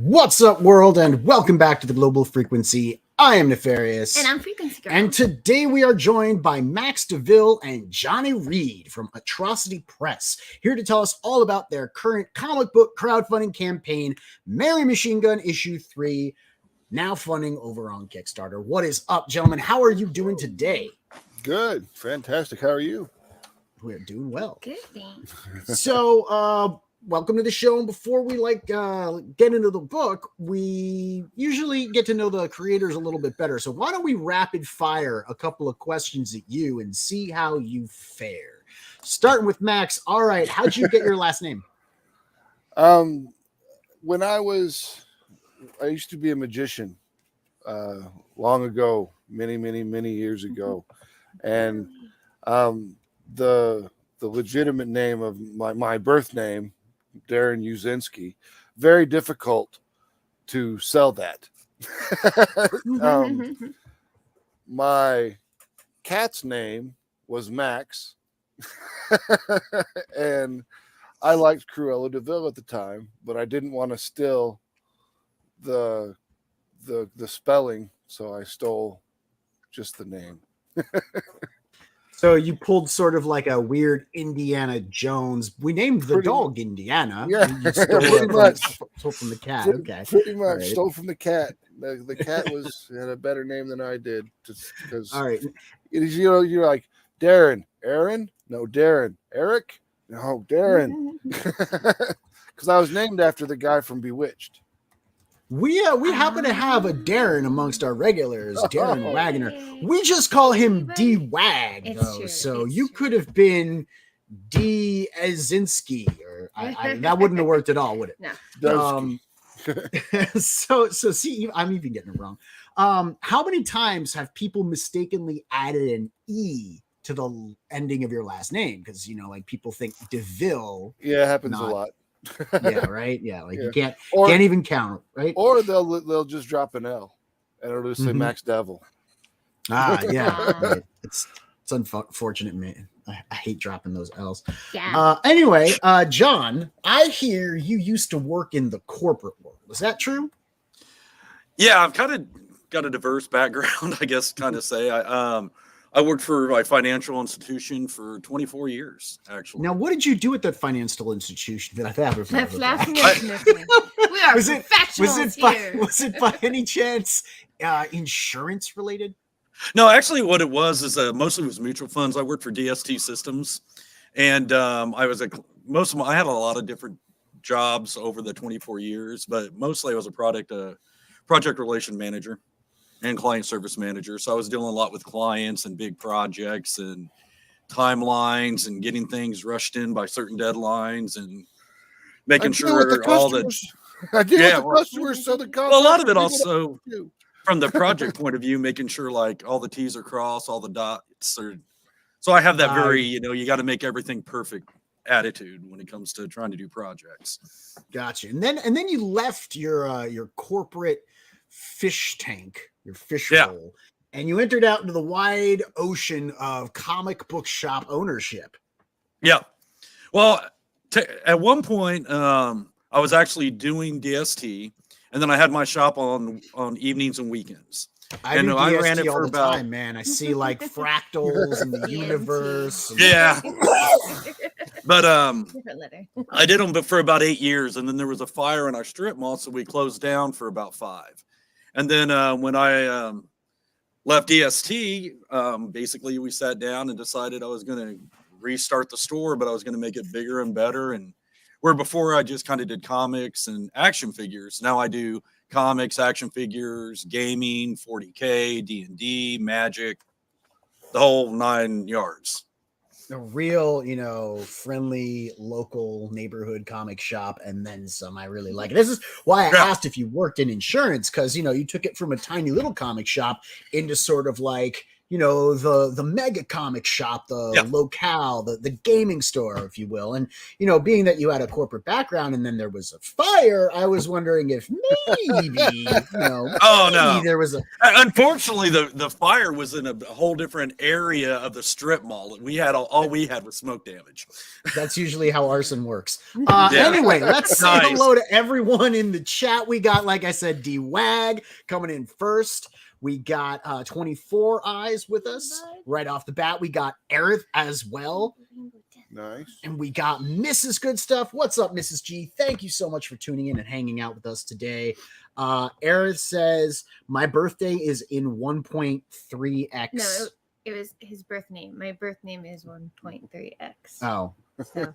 What's up, world, and welcome back to the Global Frequency. I am Nefarious. And I'm Frequency Girl. And today we are joined by Max DeVill and Johnny Reed from Atrocity Press, here to tell us all about their current comic book crowdfunding campaign, Mary Machinegun Issue 3, now funding over on Kickstarter. What is up, gentlemen? How are you doing today? Good. Fantastic. How are you? We're doing well. Good thing. So, welcome to the show. And before we get into the book, we usually get to know the creators a little bit better. So why don't we rapid fire a couple of questions at you and see how you fare? Starting with Max. All right, how'd you get your last name? When I used to be a magician long ago, many years ago, and the legitimate name of my birth name, Darren Uzinski, very difficult to sell that. My cat's name was Max, and I liked Cruella DeVill at the time, but I didn't want to steal the spelling, so I stole just the name. So you pulled sort of like a weird Indiana Jones. We named the dog Indiana. Yeah, you stole pretty much. Stole from the cat. Okay, pretty much right. Stole from the cat. The cat had a better name than I did. Because all right, you're like Darren, Aaron, no Darren, Eric, no Darren, because I was named after the guy from Bewitched. We happen to have a Darren amongst our regulars, Darren Wagner. We just call him D-Wag, though. True. So you could have been D. Ezinski, or that wouldn't have worked at all, would it? No. So see, I'm even getting it wrong. How many times have people mistakenly added an E to the ending of your last name? Because, like people think DeVille. Yeah, it happens a lot. Yeah, right. Yeah, like you can't even count, right? Or they'll just drop an L and it'll just say Max DeVill. Yeah. Right. It's unfortunate, man. I hate dropping those L's. Yeah. Anyway, John, I hear you used to work in the corporate world. Is that true? Yeah, I've kind of got a diverse background, I guess, kind of say. I worked for a financial institution for 24 years, actually. Now, what did you do at that financial institution that I've ever heard of? We are professionals here. Was it by any chance insurance related? No, actually, what it was is mostly was mutual funds. I worked for DST Systems, and I had a lot of different jobs over the 24 years, but mostly I was a project relation manager and client service manager. So I was dealing a lot with clients and big projects and timelines and getting things rushed in by certain deadlines and making sure all the customers. So a lot of it also from the project point of view, making sure like all the T's are crossed, all the dots are. So I have that very, you got to make everything perfect attitude when it comes to trying to do projects. Gotcha. And then you left your corporate fish tank, your fish roll, and you entered out into the wide ocean of comic book shop ownership. Yeah. Well, at one point, I was actually doing DST, and then I had my shop on evenings and weekends. I ran it for about time, man. I see like fractals in the universe. Yeah. But I did them for about 8 years, and then there was a fire in our strip mall, so we closed down for about 5. And then when I left DST, basically we sat down and decided I was going to restart the store, but I was going to make it bigger and better. And where before I just kind of did comics and action figures, now I do comics, action figures, gaming, 40K, D&D, Magic, the whole 9 yards. a real, friendly local neighborhood comic shop, and then some. I really like it. This is why I asked if you worked in insurance, because you took it from a tiny little comic shop into sort of like the mega comic shop, the locale, the gaming store, if you will. And being that you had a corporate background and then there was a fire, I was wondering if maybe no, there was a. Unfortunately, the fire was in a whole different area of the strip mall. We had all we had was smoke damage. That's usually how arson works. Anyway, let's say hello to everyone in the chat. We got, like I said, D-Wag coming in first. We got 24 Eyes with us right off the bat. We got Aerith as well. Nice. And we got Mrs. Good Stuff. What's up, Mrs. G? Thank you so much for tuning in and hanging out with us today. Aerith says, my birthday is in 1.3x. No, it was his birth name. My birth name is 1.3x. Oh. So.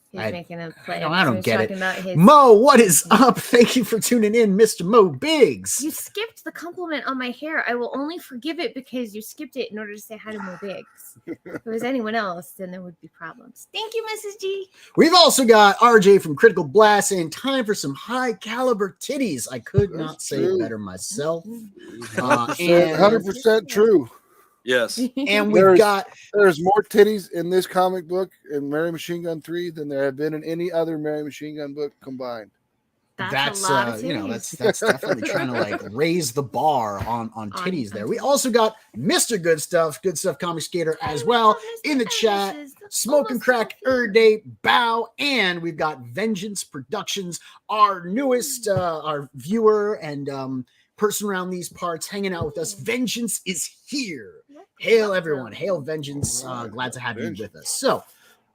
He's making a play. I don't get it. Mo, what is up? Thank you for tuning in, Mr. Mo Biggs. You skipped the compliment on my hair. I will only forgive it because you skipped it in order to say hi to Mo Biggs. If it was anyone else, then there would be problems. Thank you, Mrs. G. We've also got RJ from Critical Blast saying, time for some high caliber titties. I could not say it better myself. 100% true. Yes. And there's more titties in this comic book in Mary Machinegun 3 than there have been in any other Mary Machinegun book combined. That's a lot of that's definitely trying to like raise the bar on titties there. We also got Mr. Good Stuff Comic Skater as well in the chat. Smoke and Crack Day Bow, and we've got Vengeance Productions, our newest our viewer and person around these parts hanging out with us. Vengeance is here. Hail everyone. Hail Vengeance. Glad to have you with us. So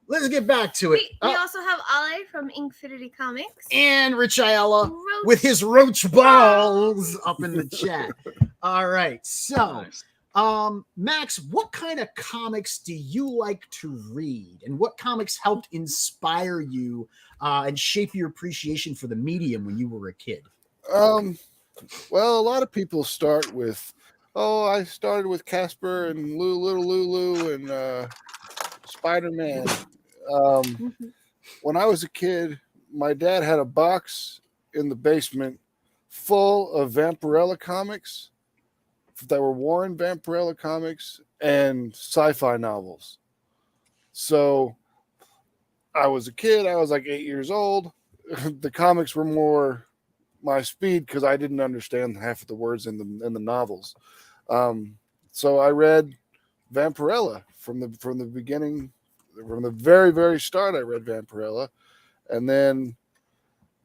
let's get back to it. We also have Ale from Inkfinity Comics. And Rich Ayala with his roach balls up in the chat. All right. So Max, what kind of comics do you like to read? And what comics helped inspire you and shape your appreciation for the medium when you were a kid? Well, a lot of people start with, I started with Casper and Little Lulu and Spider-Man. When I was a kid, my dad had a box in the basement full of Vampirella comics that were Warren Vampirella comics and sci-fi novels. So I was a kid. I was like 8 years old. The comics were more my speed because I didn't understand half of the words in the novels. So I read Vampirella from the beginning, from the very, very start. I read Vampirella, and then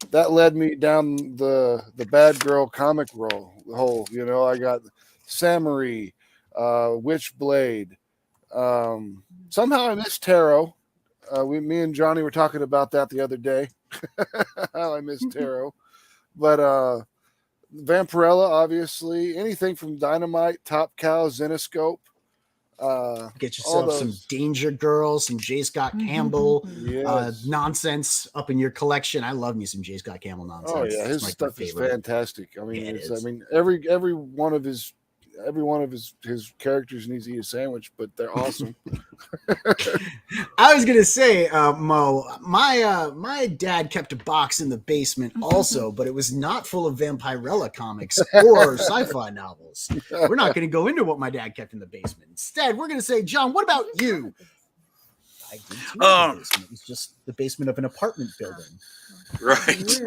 that led me down the bad girl comic hole. I got Samurai, Witchblade. Somehow I missed Tarot. Me and Johnny were talking about that the other day. How I missed Tarot. But Vampirella, obviously, anything from Dynamite, Top Cow, Zenoscope. Get yourself some Danger Girl, some J. Scott Campbell nonsense up in your collection. I love me some J. Scott Campbell nonsense. Oh yeah, his stuff is fantastic. I mean, every one of his characters needs to eat a sandwich, but they're awesome. I was gonna say, Mo, my dad kept a box in the basement also, but it was not full of Vampirella comics or sci-fi novels. We're not gonna go into what my dad kept in the basement. Instead, we're gonna say, John, what about you? I did too. It was just the basement of an apartment building. Right.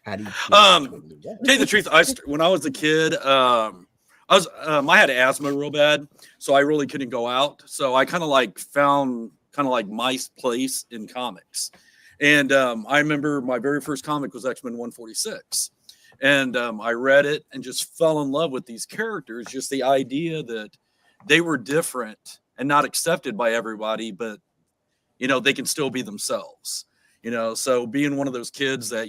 How do you tell you the truth, when I was a kid, I had asthma real bad, so I really couldn't go out. So I kind of found my place in comics. And I remember my very first comic was X-Men 146. And I read it and just fell in love with these characters. Just the idea that they were different and not accepted by everybody, but, they can still be themselves. So being one of those kids that,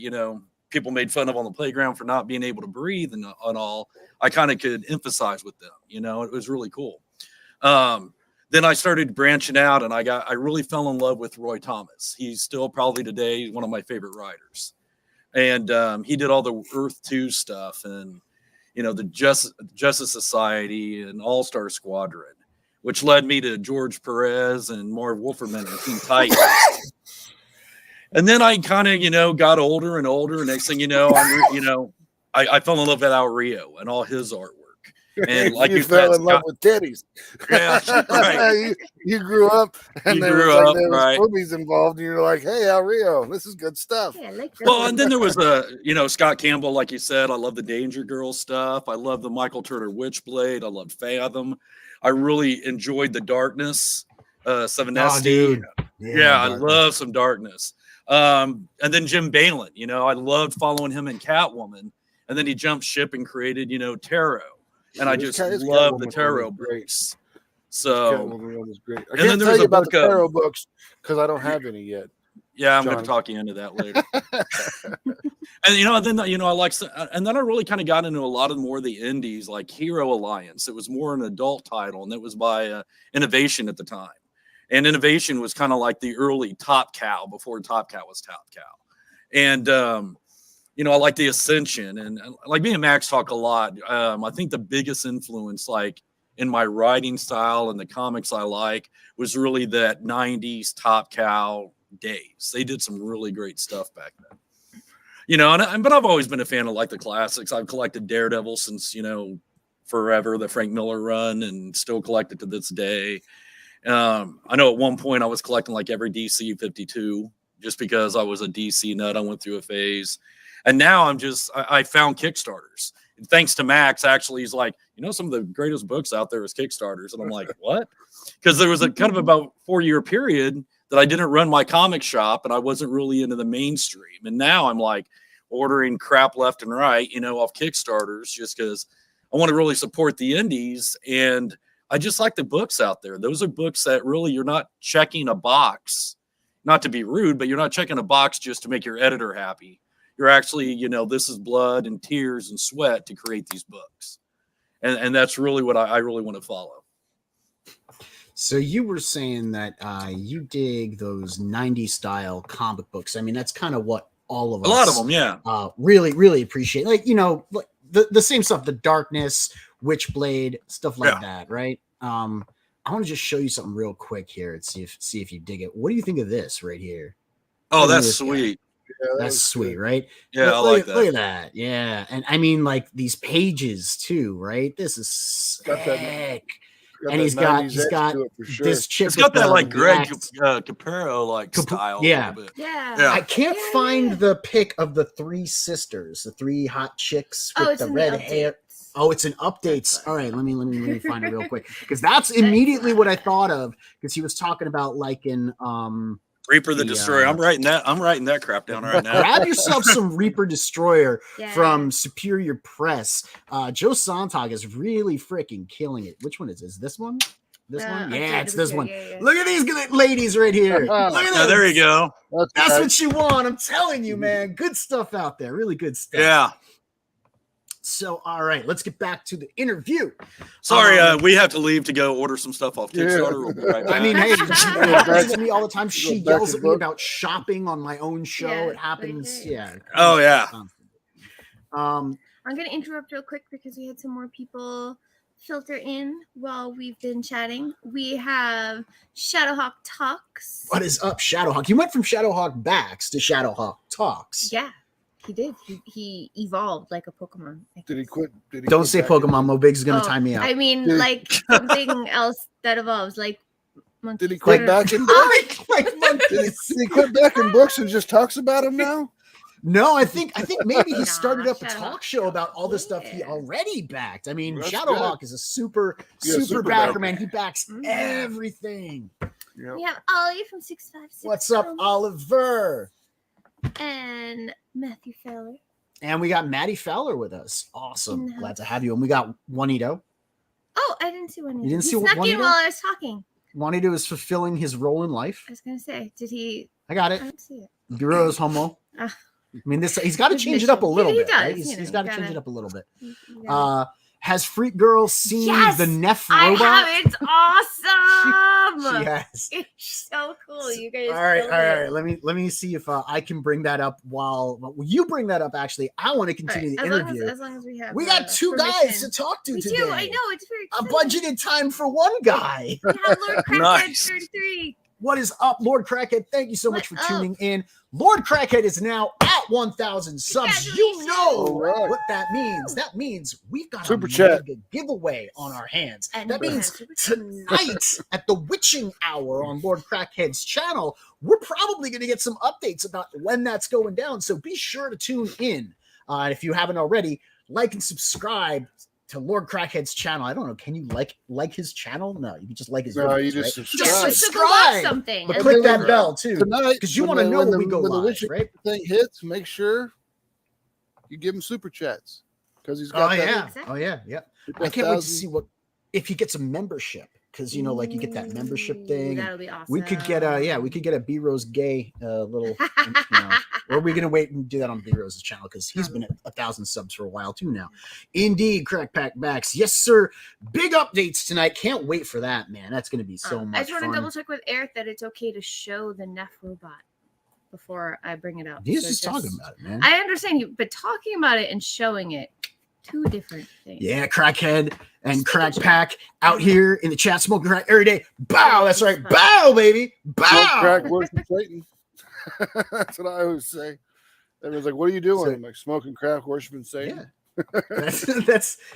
people made fun of on the playground for not being able to breathe and all, I kind of could emphasize with them, it was really cool. Then I started branching out and I really fell in love with Roy Thomas. He's still probably today one of my favorite writers. And he did all the Earth 2 stuff and, the Justice Society and All-Star Squadron, which led me to George Perez and Marv Wolferman and Teen Titans. And then I kind of, got older and older. And next thing you know, I fell in love with Al Rio and all his artwork. And like you fell in love with teddies. Yeah, right. you grew up and there was movies involved, and you're like, hey, Al Rio, this is good stuff. Yeah, I like that. Well, and then there was Scott Campbell, like you said. I love the Danger Girl stuff. I love the Michael Turner Witchblade. I loved Fathom. I really enjoyed the Darkness, Sevenesti. Yeah, I love some Darkness. And then Jim Balin, I loved following him in Catwoman. And then he jumped ship and created, Tarot. And I just love the Tarot books. So, great. I can't tell you about the Tarot books because I don't have any yet. Yeah, I'm going to talk you into that later. And then I like, and then I really kind of got into a lot of more of the indies, like Hero Alliance. It was more an adult title, and it was by Innovation at the time. And Innovation was kind of like the early Top Cow before Top Cow was Top Cow. And I like the Ascension, and like me and Max talk a lot. I think the biggest influence, like in my writing style and the comics I like, was really that 90s Top Cow days. They did some really great stuff back then. But I've always been a fan of like the classics. I've collected Daredevil since, forever, the Frank Miller run, and still collect it to this day. I know at one point I was collecting like every DC 52 just because I was a DC nut. I went through a phase. And now I found Kickstarters. And thanks to Max, actually, he's like, some of the greatest books out there is Kickstarters. And I'm like, what? Because there was a kind of about 4-year period that I didn't run my comic shop and I wasn't really into the mainstream. And now I'm like ordering crap left and right, off Kickstarters just because I want to really support the indies. And I just like the books out there. Those are books that really you're not checking a box, not to be rude, but you're not checking a box just to make your editor happy. You're actually, this is blood and tears and sweat to create these books. And that's really what I really want to follow. So you were saying that you dig those 90s style comic books. I mean, that's kind of what all of us, a lot of them, yeah, really, really appreciate. Like, like the same stuff, the Darkness, Witchblade, stuff like that, right? I want to just show you something real quick here and see if you dig it. What do you think of this right here? Oh, that's sweet. Yeah, that's sweet, right? Yeah, I like that. Look at that. Yeah. And I mean, like these pages too, right? This is sick. And he's got this chick. It's got that like Greg Capero like style. Yeah. A little bit. Yeah. I can't find the pic of the 3 sisters, the 3 hot chicks with the red hair. Oh, it's an updates. All right, let me find it real quick because that's immediately what I thought of because he was talking about like in Reaper the Destroyer. I'm writing that crap down right now. Grab yourself some Reaper Destroyer from Superior Press. Joe Sontag is really freaking killing it. Which one is this? This one? This one? Yeah, it's this one. Yeah. Look at these good ladies right here. Look at this. There you go. That's what you want. I'm telling you, man. Good stuff out there. Really good stuff. Yeah. So, all right, let's get back to the interview. Sorry, we have to leave to go order some stuff off Kickstarter. We'll be right back. I mean, hey, it happens to me all the time. She yells at me about shopping on my own show. Yeah, it happens. Yeah. Oh, yeah. I'm going to interrupt real quick because we had some more people filter in while we've been chatting. We have Shadowhawk Talks. What is up, Shadowhawk? You went from Shadowhawk Backs to Shadowhawk Talks. Yeah. He did. He evolved like a Pokemon. Did he quit? Don't say Pokemon. Mo Big's going to time me out. I mean, like something else that evolves, like monkeys. Did he quit back in books? like monkeys. Did he quit back in books and just talks about them now? No, I think maybe he started up a talk show about all the stuff he already backed. I mean, Shadowhawk is a super backer, man. He backs everything. Yep. We have Ollie from 656. What's up, Oliver? And Matthew Fowler. And we got Maddie Fowler with us. Awesome. Glad to have you. And we got Juanito. Oh, I didn't see Juanito. You didn't see Juanito? He snuck in while I was talking. Juanito is fulfilling his role in life. I was going to say, did he? I got it. I didn't see it. Bureau's homo. I mean, he's got to change it up a little bit. Right? He's got to change it up a little bit. Has Freq Girl seen Yes, the Neff I robot? have. It's awesome. She has. It's so cool. You guys. All right, killed all it. right. Let me see if I can bring that up while you bring that up. Actually, I want to continue the interview. As long as we have. We got two permission. guys to talk to We today. do. I know. It's very A exciting. budgeted time for one guy. We have Lord Crackhead Nice. 33. What is up, Lord Crackhead? Thank you so much for What's tuning in. Lord Crackhead is now at 1,000 subs. You know All right. what that means. That means we've got Super a chat. mega giveaway on our hands. And That we means have super chat. tonight at the witching hour on Lord Crackhead's channel, we're probably going to get some updates about when that's going down. So be sure to tune in. If you haven't already, like and subscribe to Lord Crackhead's channel. I don't know. Can you like his channel? No, you can just like his No, videos, you just right? subscribe. Yes, so go watch subscribe. something. But and click then- that bell too, Tonight, because you want to know when we go when the live, Witcher right? thing hits, make sure you give him super chats because he's got Oh that. yeah, Exactly. oh yeah, yeah. That I can't wait to 1,000 see what if he gets a membership, because you know, like you get that membership Ooh, thing. That'll be awesome. We could get a B Rose Gay little, or are we gonna wait and do that on B Rose's channel because he's been at 1,000 subs for a while too now. Indeed, Crack Pack Backs, yes sir. Big updates tonight. Can't wait for that, man. That's gonna be so much I just want fun. to double check with Eric that it's okay to show the Neff robot before I bring it up. He's So just talking about it, man. I understand you, but talking about it and showing it, two different things. Yeah, Crackhead and Just Crack making sure. Pack out here in the chat smoking crack every day. Bow, that's right. Fun. Bow, baby. Smoke Bow. crack, worship Satan. That's what I always say. Everyone's like, "What are you doing?" So- I'm like, "Smoking crack, worshiping Satan." Yeah.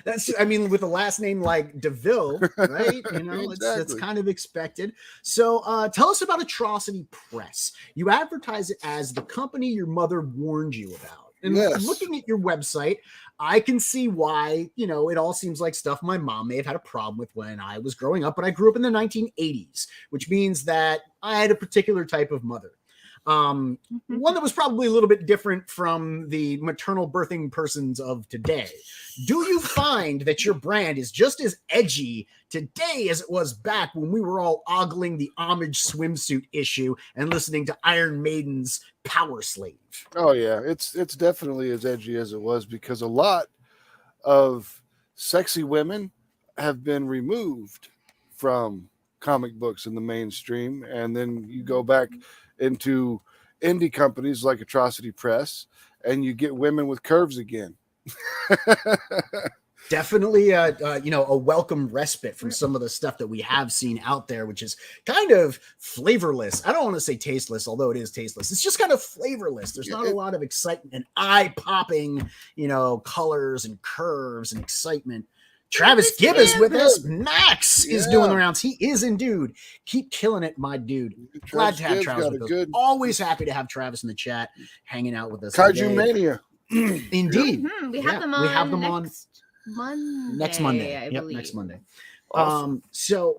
That's I mean, with a last name like DeVill, right? You know, it's Exactly. kind of expected. So tell us about Atrocity Press. You advertise it as the company your mother warned you about. And Yes. looking at your website, I can see why, you know, it all seems like stuff my mom may have had a problem with when I was growing up, but I grew up in the 1980s, which means that I had a particular type of mother. One that was probably a little bit different from the maternal birthing persons of today. Do you find that your brand is just as edgy today as it was back when we were all ogling the homage swimsuit issue and listening to Iron Maiden's Power Slave? Oh yeah, it's definitely as edgy as it was because a lot of sexy women have been removed from comic books in the mainstream, and then you go back into indie companies like Atrocity Press, and you get women with curves again. Definitely a welcome respite from some of the stuff that we have seen out there, which is kind of flavorless. I don't want to say tasteless, although it is tasteless. It's just kind of flavorless. There's not a lot of excitement and eye-popping, colors and curves and excitement. Travis Gibb is with us. Max is doing the rounds. He is in, dude. Keep killing it, my dude. Glad to have Travis with us. Always happy to have Travis in the chat, hanging out with us. Kaiju today. Mania. Indeed. We have them on. We have them on next Monday. I Yep, believe. next Monday. Awesome. Do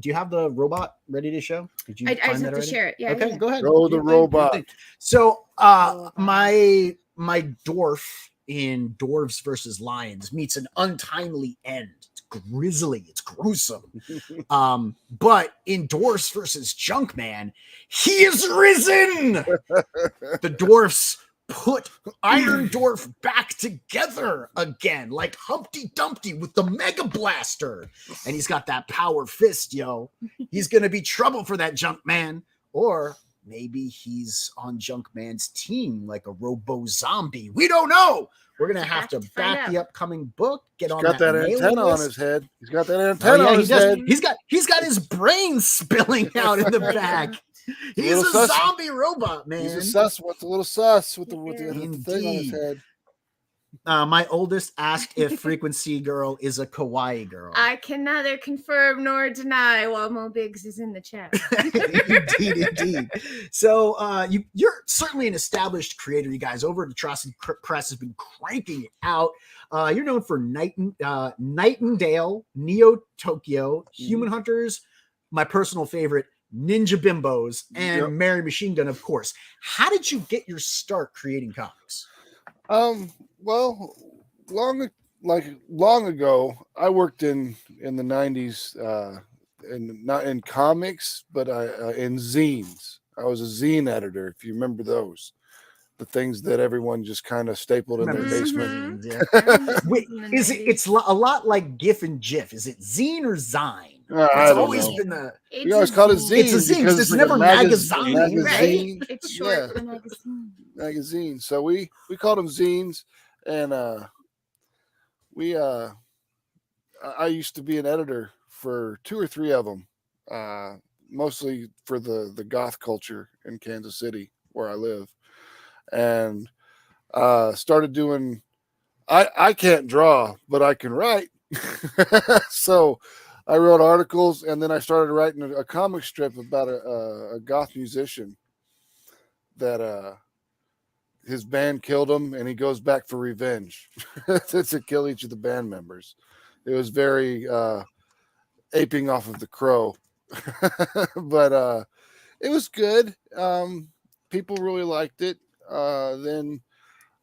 you have the robot ready to show? Did you I just find have that to already? share it. Yeah. Okay, yeah. go ahead. Roll the Do your thing, do your robot. thing. So Robot. my dwarf in Dwarves versus Lions meets an untimely end. It's grisly, it's gruesome. But in Dwarfs versus Junkman, he is risen. The dwarfs put Iron Dwarf back together again, like Humpty Dumpty with the Mega Blaster. And he's got that power fist, yo. He's gonna be trouble for that Junkman. Or maybe he's on Junkman's team like a robo zombie. We don't know. We're gonna have to back the upcoming book. Get on Got that mailing antenna on list. his head. He's got that antenna on his head. He's got his brain spilling out in the back. He's a sus. zombie robot, man. He's a sus. What's a little sus with the thing on his head? My oldest asked if Frequency Girl is a kawaii girl. I can neither confirm nor deny while Mo Biggs is in the chat. Indeed. So you're certainly an established creator. You guys over at Atrocity Press has been cranking it out. You're known for Nightingale, Neo Tokyo, Human Hunters, my personal favorite, Ninja Bimbos, and Mary Machinegun, of course. How did you get your start creating comics? Well, long ago, I worked in the 90s, and not in comics, but in zines. I was a zine editor, if you remember those. the things that everyone just kind of stapled in their Remember basement. Yeah. Wait, it's a lot like GIF and GIF. Is it zine or zine? I It's don't always know. been the. We always called it zine. It's a zine because it's like never a magazine, magazine. Right? It's short Yeah. for magazine. Magazine. So we called them zines, and I used to be an editor for 2 or 3 of them, mostly for the goth culture in Kansas City where I live, and started doing. I can't draw, but I can write. So I wrote articles, and then I started writing a comic strip about a goth musician that his band killed him, and he goes back for revenge to kill each of the band members. It was very aping off of The Crow, but it was good. People really liked it. Then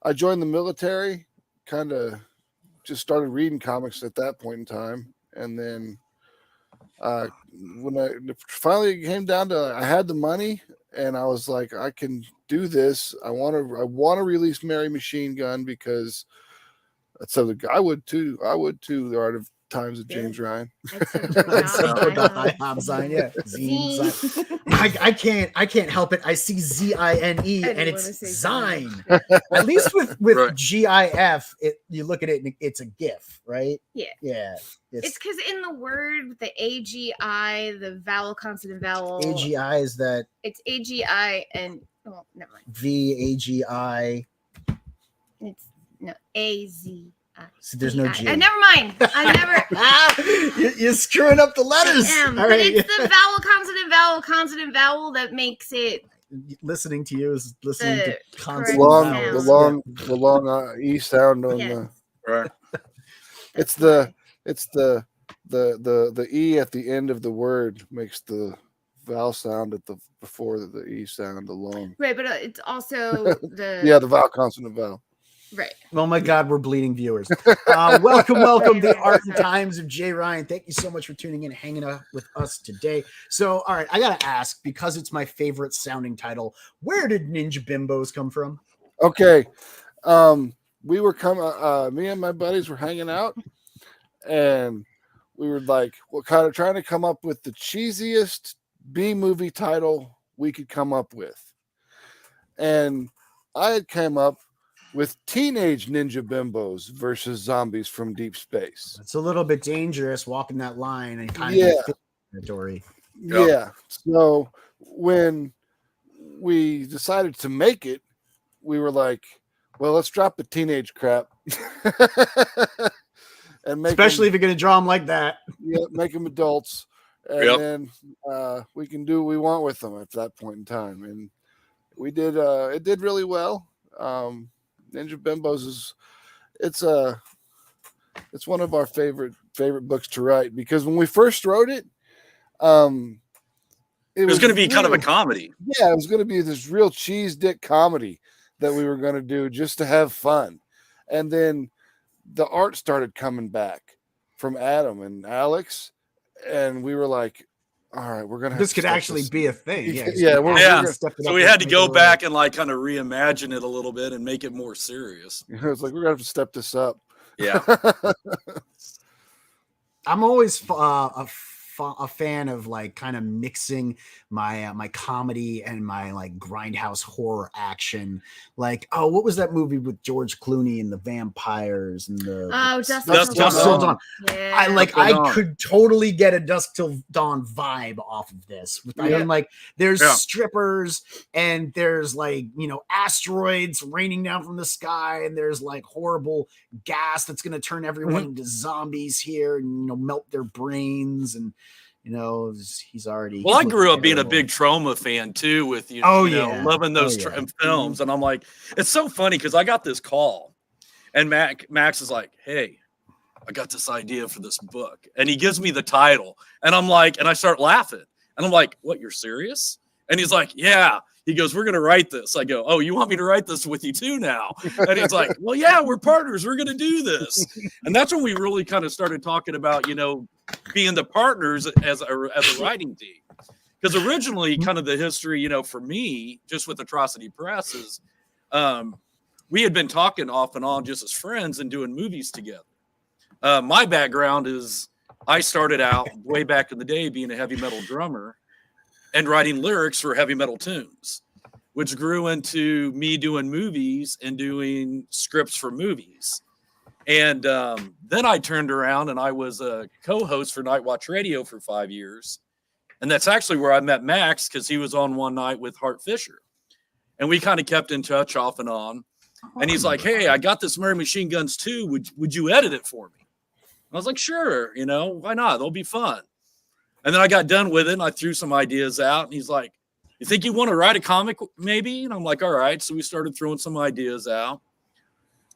I joined the military, kind of just started reading comics at that point in time. And then when I finally came down to, I had the money, and I was like, I can do this. I want to release Mary Machinegun because so I would too. The Art of Times of James Ryan. I can't help it. I see ZINE and it's Zine. At least with Right. GIF, you look at it and it's a GIF, right? Yeah. Yeah. It's because in the word, the AGI, the vowel, consonant, vowel. AGI is that It's AGI and never mind. VAGI. It's no AZI. So there's no G. Never mind. I never. You're screwing up the letters. All All but right. it's the consonant, vowel that makes it. Listening to you is listening to constant correct vowels. The long E sound on Yes. the. Right. It's the E at the end of the word makes the vowel sound at the before the E sound, the long. Right, but it's also the Yeah, the vowel, consonant, vowel. right. Oh my God, we're bleeding viewers. Welcome, the Art and Times of Jay Ryan. Thank you so much for tuning in and hanging out with us today. So, all right, I gotta ask, because it's my favorite sounding title, where did Ninja Bimbos come from? Okay, we were me and my buddies were hanging out, and we were like, kind of trying to come up with the cheesiest B movie title we could come up with, and I had come up with Teenage Ninja Bimbos versus Zombies from Deep Space. It's a little bit dangerous walking that line and kind of territory. Yeah. So when we decided to make it, we were like, well, let's drop the teenage crap. And make especially if you're going to draw them like that. Yeah, make them adults. And then we can do what we want with them at that point in time. And we did, it did really well. Ninja Bimbos it's one of our favorite books to write, because when we first wrote it, it was going to be kind of a comedy. Yeah, it was going to be this real cheese dick comedy that we were going to do just to have fun. And then the art started coming back from Adam and Alex, and we were like, all right, we're gonna have this could actually be a thing. So we had to go back and like kind of reimagine it a little bit and make it more serious. It's like we're gonna have to step this up. Yeah. I'm always a fan of like kind of mixing my my comedy and my like grindhouse horror action. Like, oh, what was that movie with George Clooney and the vampires and the Dusk Till Dawn? Yeah. I could totally get a Dusk Till Dawn vibe off of this. I mean, like, there's strippers and there's like, asteroids raining down from the sky, and there's like horrible gas that's going to turn everyone into zombies here and melt their brains, and he's already. Well, I grew up being a big Trauma fan too, with loving those films, and I'm like, it's so funny because I got this call, and Max is like, "Hey, I got this idea for this book," and he gives me the title, and I'm like, and I start laughing, and I'm like, "What? You're serious?" And he's like, "Yeah." He goes, "We're gonna write this." I go, "Oh, you want me to write this with you too now?" And he's like, "Well, yeah, we're partners. We're gonna do this." And that's when we really kind of started talking about, being the partners as a writing team. Because originally, kind of the history, for me, just with Atrocity Press, is we had been talking off and on just as friends and doing movies together. My background is I started out way back in the day being a heavy metal drummer and writing lyrics for heavy metal tunes, which grew into me doing movies and doing scripts for movies. And then I turned around and I was a co-host for Night Watch Radio for 5 years. And that's actually where I met Max, because he was on one night with Hart Fisher. And we kind of kept in touch off and on. And he's like, hey, I got this Mary Machinegun 2. Would you edit it for me? I was like, sure, why not? It'll be fun. And then I got done with it and I threw some ideas out. And he's like, you think you want to write a comic maybe? And I'm like, all right. So we started throwing some ideas out.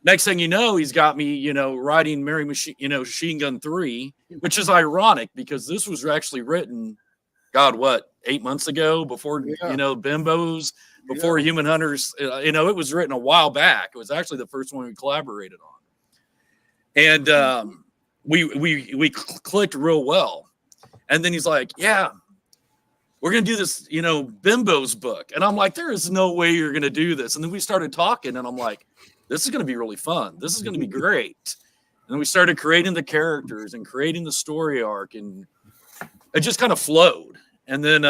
Next thing you know, he's got me, writing Mary Machine Gun 3, which is ironic because this was actually written, 8 months ago before, Bimbos, before Human Hunters. It was written a while back. It was actually the first one we collaborated on. And we clicked real well. And then he's like, yeah, we're going to do this, Bimbo's book. And I'm like, there is no way you're going to do this. And then we started talking and I'm like, this is going to be really fun. This is going to be great. And then we started creating the characters and creating the story arc, and it just kind of flowed. And then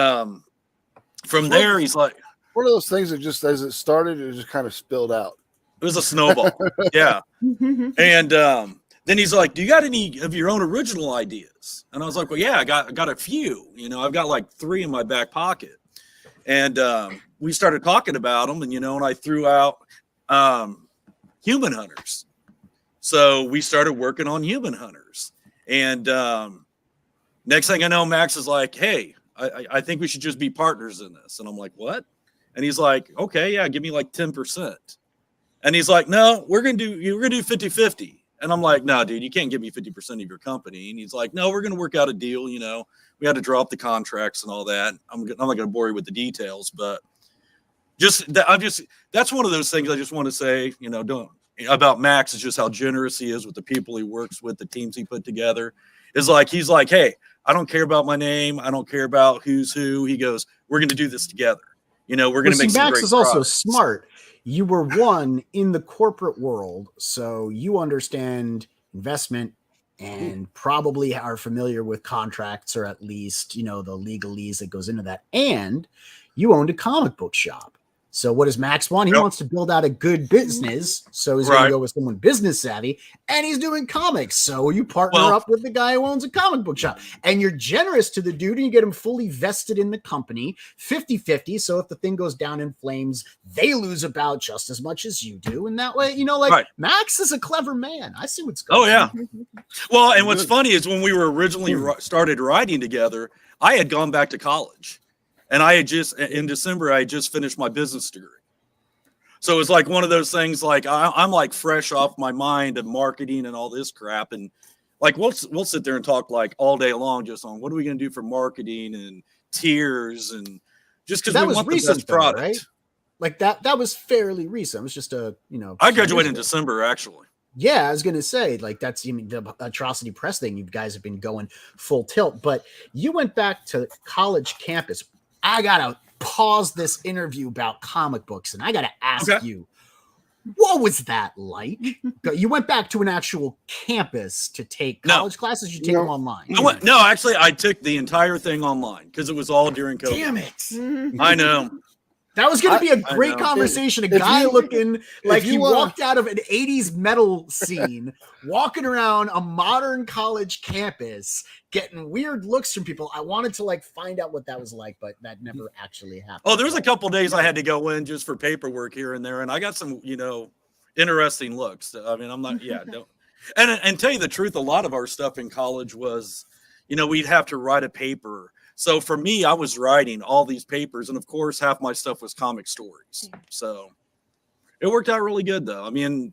from there, he's like, one of those things that just, as it started, it just kind of spilled out. It was a snowball. Yeah. And then he's like, do you got any of your own original ideas? And I was like, well, yeah, I got a few. I've got like 3 in my back pocket. And we started talking about them, and and I threw out Human Hunters. So we started working on Human Hunters. And next thing I know, Max is like, hey, I think we should just be partners in this. And I'm like, what? And he's like, okay, yeah, give me like 10%. And he's like, no, we're going to do 50-50. And I'm like, no, dude, you can't give me 50% of your company. And he's like, no, we're going to work out a deal. We had to draw up the contracts and all that. I'm not going to bore you with the details, but that's one of those things I just want to say, about Max, is just how generous he is with the people he works with, the teams he put together. Is like, he's like, hey, I don't care about my name. I don't care about who's who. He goes, we're going to do this together. We're going to make some Max great is also products. smart. You were in the corporate world, so you understand investment and probably are familiar with contracts, or at least, the legalese that goes into that. And you owned a comic book shop. So what does Max want? He wants to build out a good business. So he's going to go with someone business savvy, and he's doing comics. So you partner up with the guy who owns a comic book shop, and you're generous to the dude, and you get him fully vested in the company, 50-50. So if the thing goes down in flames, they lose about just as much as you do. And that way, Max is a clever man. I see what's going on. Oh, yeah. Well, and what's funny is when we were originally started writing together, I had gone back to college. And in December, I had just finished my business degree. So it's like one of those things, like I'm like fresh off my mind of marketing and all this crap. And like, we'll sit there and talk like all day long, just on what are we going to do for marketing and tiers, and just because we want the best product. Right? Like that was fairly recent. It was just I graduated in December, actually. Yeah, I was going to say, like, that's the Atrocity Press thing. You guys have been going full tilt, but you went back to college campus. I got to pause this interview about comic books, and I got to ask you, what was that like? You went back to an actual campus to take college classes? You take them online? Actually, I took the entire thing online because it was all during COVID. Damn it. I know. That was going to be a great conversation. A guy looking like he walked out of an 80s metal scene, walking around a modern college campus, getting weird looks from people. I wanted to find out what that was like, but that never actually happened. Oh, there was a couple days I had to go in just for paperwork here and there, and I got some, interesting looks. I mean, I'm not, don't. And tell you the truth, a lot of our stuff in college was, we'd have to write a paper. So for me, I was writing all these papers, and of course, half my stuff was comic stories. So it worked out really good, though. I mean,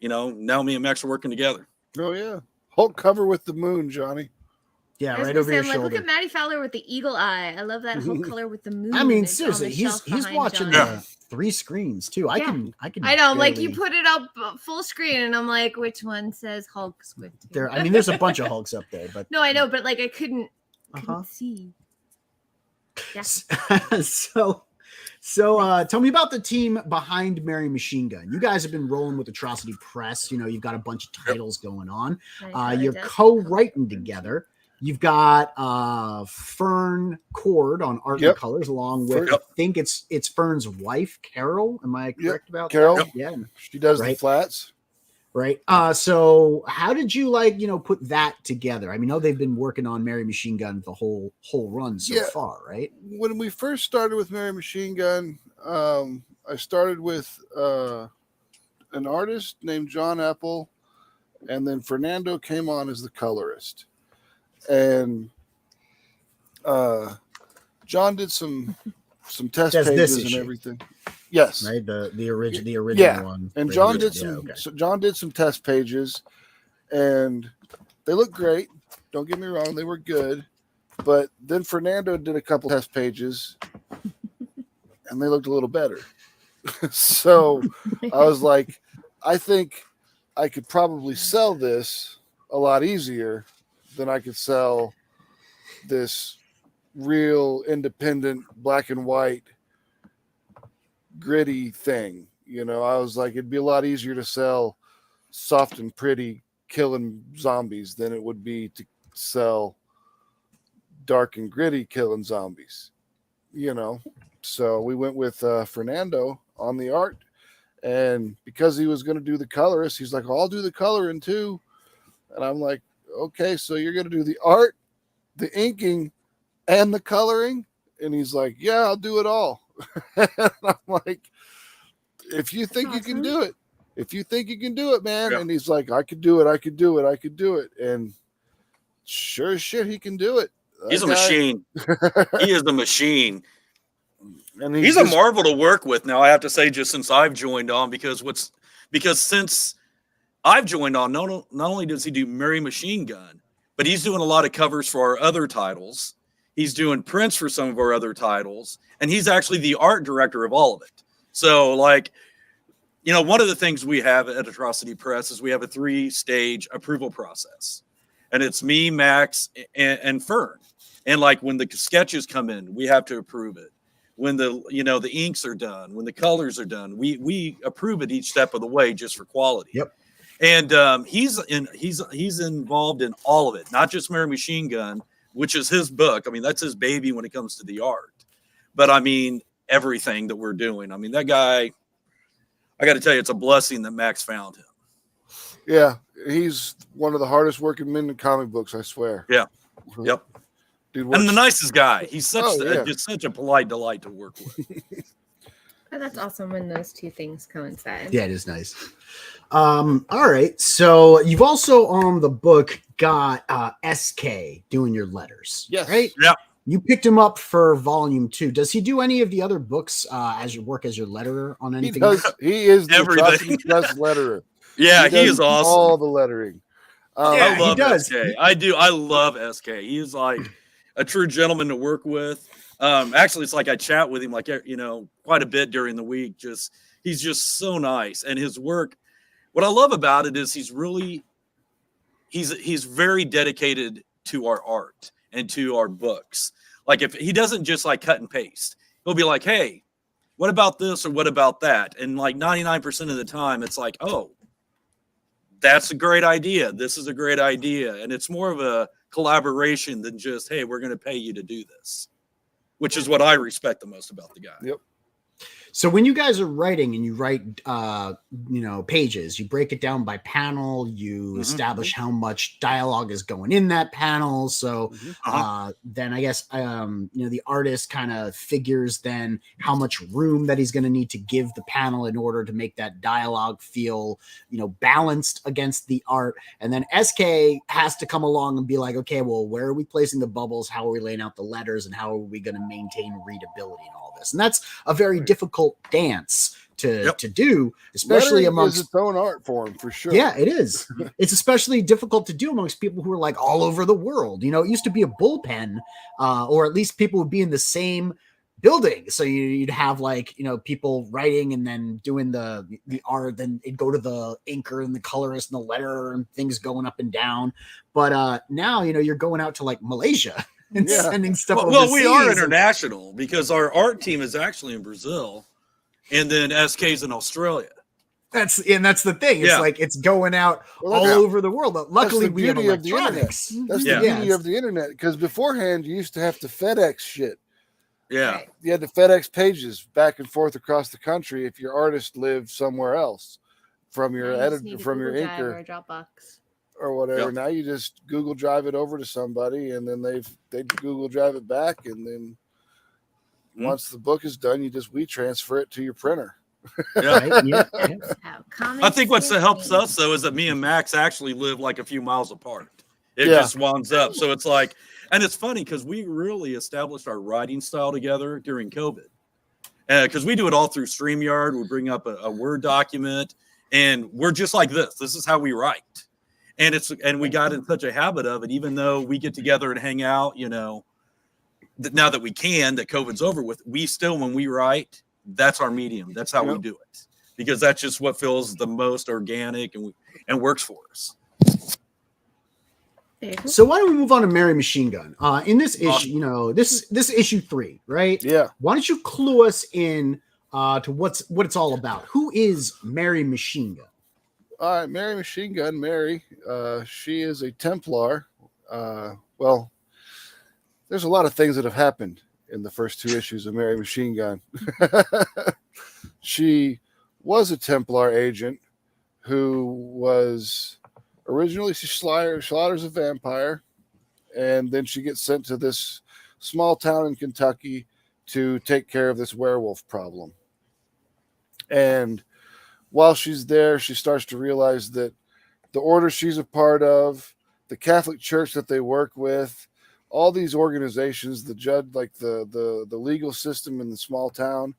now me and Max are working together. Oh yeah, Hulk cover with the moon, Johnny. Yeah, right over your shoulder. Look at Maddie Fowler with the eagle eye. I love that Hulk color with the moon. I mean, seriously, he's watching the 3 screens too. I can. I know, like you put it up full screen, and I'm like, which one says Hulk squinting? There's a bunch of Hulks up there, but no, I know, but I couldn't see. Yeah. So tell me about the team behind Mary Machinegun. You guys have been rolling with Atrocity Press. You know, you've got a bunch of titles going on. You're co-writing together. You've got Fern Cord on art and colors, along with I think it's Fern's wife, Carol. Am I correct about Carol? that? Yeah, she does the flats. Right. So how did you put that together? I mean, I know they've been working on Mary Machinegun the whole run so far, right? When we first started with Mary Machinegun, I started with an artist named John Apple, and then Fernando came on as the colorist. And John did some test pages and everything. Yes, right. The original one. And John did John did some test pages, and they look great. Don't get me wrong, they were good. But then Fernando did a couple test pages, and they looked a little better. So I was like, I think I could probably sell this a lot easier than I could sell this real independent black and white gritty thing. You know, I was like, it'd be a lot easier to sell soft and pretty killing zombies than it would be to sell dark and gritty killing zombies, you know. So we went with Fernando on the art, and because he was going to do the colorist, he's like, I'll do the coloring too. And I'm like, okay, so you're going to do the art, the inking, and the coloring? And he's like, yeah, I'll do it all. And I'm like, if you think you can do it, man. And he's like, I could do it. And sure as shit, he can do it. He's a machine. He is the machine. And he's a marvel to work with now, I have to say, just since I've joined on, because since I've joined on, not only does he do Mary Machinegun, but he's doing a lot of covers for our other titles. He's doing prints for some of our other titles, and he's actually the art director of all of it. So, one of the things we have at Atrocity Press is we have a 3-stage approval process, and it's me, Max, and Fern. And when the sketches come in, we have to approve it. When the inks are done, when the colors are done, we approve it each step of the way just for quality. Yep. And he's involved in all of it, not just Mary Machinegun, which is his book. I mean, that's his baby when it comes to the art. But I mean, everything that we're doing. I mean, that guy, I got to tell you, it's a blessing that Max found him. Yeah, he's one of the hardest working men in comic books, I swear. Yeah. Yep. Dude, and the nicest guy. He's just such a polite delight to work with. Oh, that's awesome when those two things coincide. Yeah, it is nice. All right. So you've also on the book got SK doing your letters. Yes. Right? Yeah. You picked him up for volume 2. Does he do any of the other books as your letterer on anything? He does. He is the Atrocity Press letterer. Yeah, he is awesome. All the lettering. I love SK. I do. I love SK. He is like a true gentleman to work with. Actually, it's like I chat with him quite a bit during the week. He's just so nice, and his work. What I love about it is he's very dedicated to our art and to our books. Like if he doesn't just cut and paste, he'll be like, "Hey, what about this or what about that?" And 99% of the time, it's like, "Oh, that's a great idea. This is a great idea," and it's more of a collaboration than just, "Hey, we're going to pay you to do this," which is what I respect the most about the guy. Yep. So when you guys are writing and you write, pages, you break it down by panel, you establish how much dialogue is going in that panel. So then I guess, the artist kind of figures then how much room that he's going to need to give the panel in order to make that dialogue feel, balanced against the art. And then SK has to come along and be like, okay, well, where are we placing the bubbles? How are we laying out the letters? And how are we going to maintain readability and all this? And that's a very difficult dance to do, especially Lettering amongst its own art form for sure. Yeah, it is. It's especially difficult to do amongst people who are all over the world. It used to be a bullpen, or at least people would be in the same building. So you'd have people writing and then doing the art, then it'd go to the inker and the colorist and the letterer and things going up and down. But now, you're going out to Malaysia. and Yeah. sending stuff Well, overseas. we are international because our art team is actually in Brazil, and then SK's in Australia. That's the thing. It's Yeah. like it's going out Well, all that's- over the world. Luckily, the we have beauty of the internet. electronics. That's Yeah. the beauty of the internet, because beforehand you used to have to FedEx shit. Yeah. Right. You had to FedEx pages back and forth across the country if your artist lived somewhere else from your Now you just editor, need a from your Google Drive inker or a Dropbox. or whatever. Yep. Now you just Google Drive it over to somebody, and then they Google Drive it back, and then once the book is done, you just transfer it to your printer. Yeah. Right? Yeah. How comics I think what get helps made. us though is that me and Max actually live like a few miles apart. It Yeah. just winds up. So it's like, and it's funny because we really established our writing style together during COVID. Because we do it all through StreamYard. We bring up a Word document, and we're just like this. This is how we write. And we got in such a habit of it, even though we get together and hang out, now that we can, that COVID's over with, we still, when we write, that's our medium. That's how we do it, because that's just what feels the most organic and works for us. Very cool. So why don't we move on to Mary Machine Gun? In this issue, Awesome. this is issue 3, right? Yeah. Why don't you clue us in to what it's all about? Who is Mary Machine Gun? All right, Mary Machine Gun, Mary. She is a Templar. Well, there's a lot of things that have happened in the first 2 issues of Mary Machine Gun. She was a Templar agent who was originally, she slaughters a vampire, and then she gets sent to this small town in Kentucky to take care of this werewolf problem. And while she's there, she starts to realize that the order she's a part of, the Catholic Church that they work with, all these organizations, the judge, like the legal system in the small town,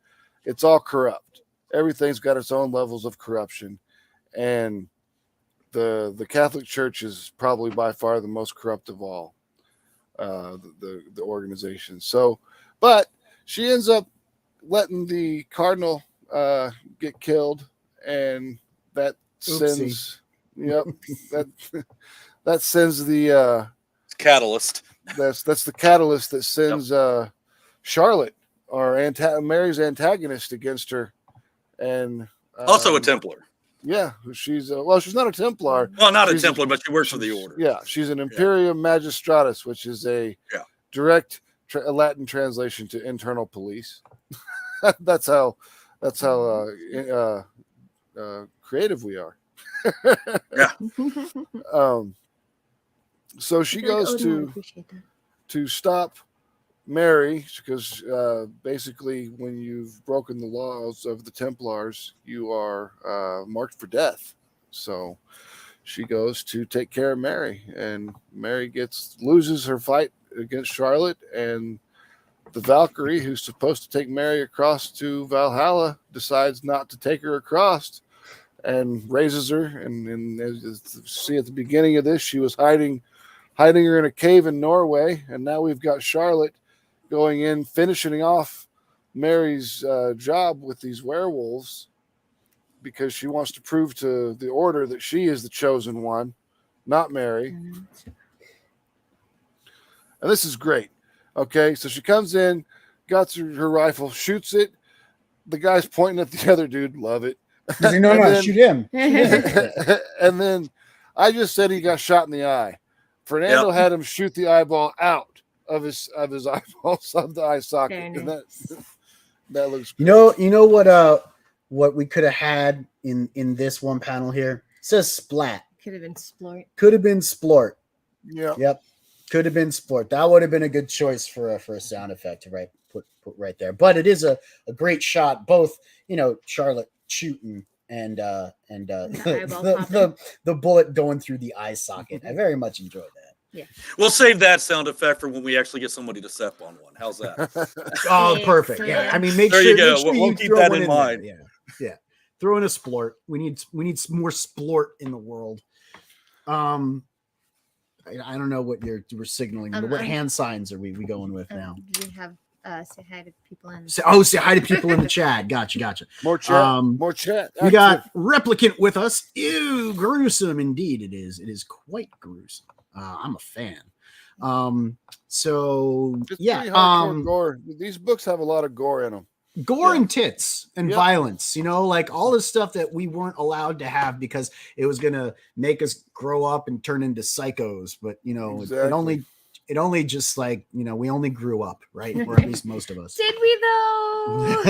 it's all corrupt. Everything's got its own levels of corruption, and the Catholic Church is probably by far the most corrupt of all the organizations. So, but she ends up letting the cardinal get killed, and that sends that sends the Catalyst. that's the catalyst that sends Charlotte, or Mary's antagonist, against her, and Also a Templar. Yeah, she's she's not a Templar. Well, not a She's Templar, but she works for the order. Yeah, she's an Imperium Magistratus, which is a direct Latin translation to internal police. that's how creative we are. Yeah. So she goes to stop Mary, because basically when you've broken the laws of the Templars, you are marked for death. So she goes to take care of Mary, and Mary loses her fight against Charlotte, and the Valkyrie, who's supposed to take Mary across to Valhalla, decides not to take her across and raises her. And as you see at the beginning of this, she was hiding her in a cave in Norway, and now we've got Charlotte going in, finishing off Mary's job with these werewolves, because she wants to prove to the order that she is the chosen one, not Mary. And this is great. Okay, so she comes in, got her rifle, shoots it. The guy's pointing at the other dude. Love it. No, shoot him. And then I just said he got shot in the eye. Fernando had him shoot the eyeball out of his eyeballs of the eye socket. And that looks great. You know what we could have had in this one panel here? It says splat. Could have been splort. Could have been splort. Yeah. Yep. Could have been sport. That would have been a good choice for a sound effect to put right there. But it is a great shot. Both, Charlotte shooting and the bullet going through the eye socket. I very much enjoyed that. Yeah. We'll save that sound effect for when we actually get somebody to step on one. How's that? Oh, perfect. Yeah. I mean, there you go. We'll keep that in mind. Yeah. Throw in a splort. We need more splort in the world. I don't know what you were signaling. What hand signs are we going with now? We have say hi to people in. Say hi to people in the chat. Gotcha. More chat. More chat. We got Replicant with us. Ew, gruesome indeed. It is. It is quite gruesome. I'm a fan. So It's yeah, pretty hardcore gore. These books have a lot of gore in them. gore and tits and violence, like all the stuff that we weren't allowed to have because it was going to make us grow up and turn into psychos. But, Exactly. it only just we only grew up, right? Or at least most of us. Did we though?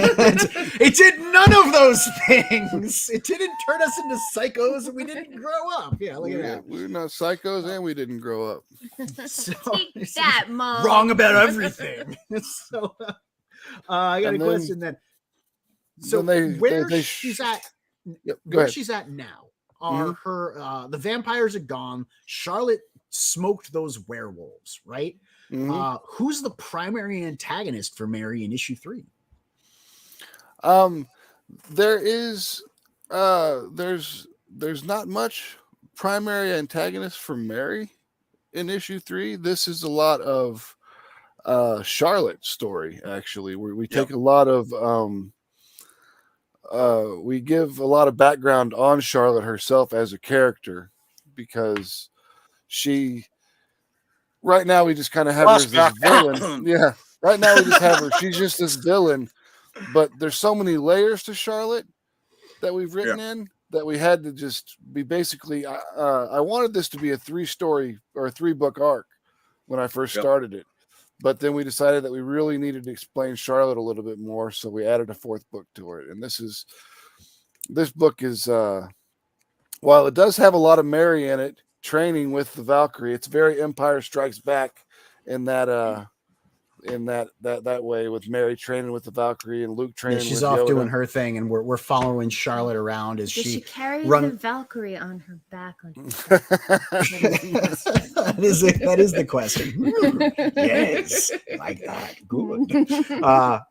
It did none of those things. It didn't turn us into psychos and we didn't grow up. Yeah, look at that. We're not psychos and we didn't grow up. So, Take that, Mom. wrong about everything. So I got a question then. So where she's at, where she's at now, are her the vampires are gone. Charlotte smoked those werewolves, right? Who's the primary antagonist for Mary in issue 3? There is there's not much primary antagonist for Mary in issue 3. This is a lot of Charlotte's story, actually, where we take a lot of we give a lot of background on Charlotte herself as a character, because right now we just kind of have her as this villain. Yeah, right now we just have her. She's just this villain, but there's so many layers to Charlotte that we've written in that we had to just be basically. I wanted this to be a 3-story or a 3-book arc when I first started it. But then we decided that we really needed to explain Charlotte a little bit more, so we added a 4th book to it. And this book is, while it does have a lot of Mary in it, training with the Valkyrie, it's very Empire Strikes Back in that that way, with Mary training with the Valkyrie and Luke training. She's with off Yoda. Doing her thing, and we're following Charlotte around as Does she carry run... the Valkyrie on her back? That is the question. Yes, like that. Good.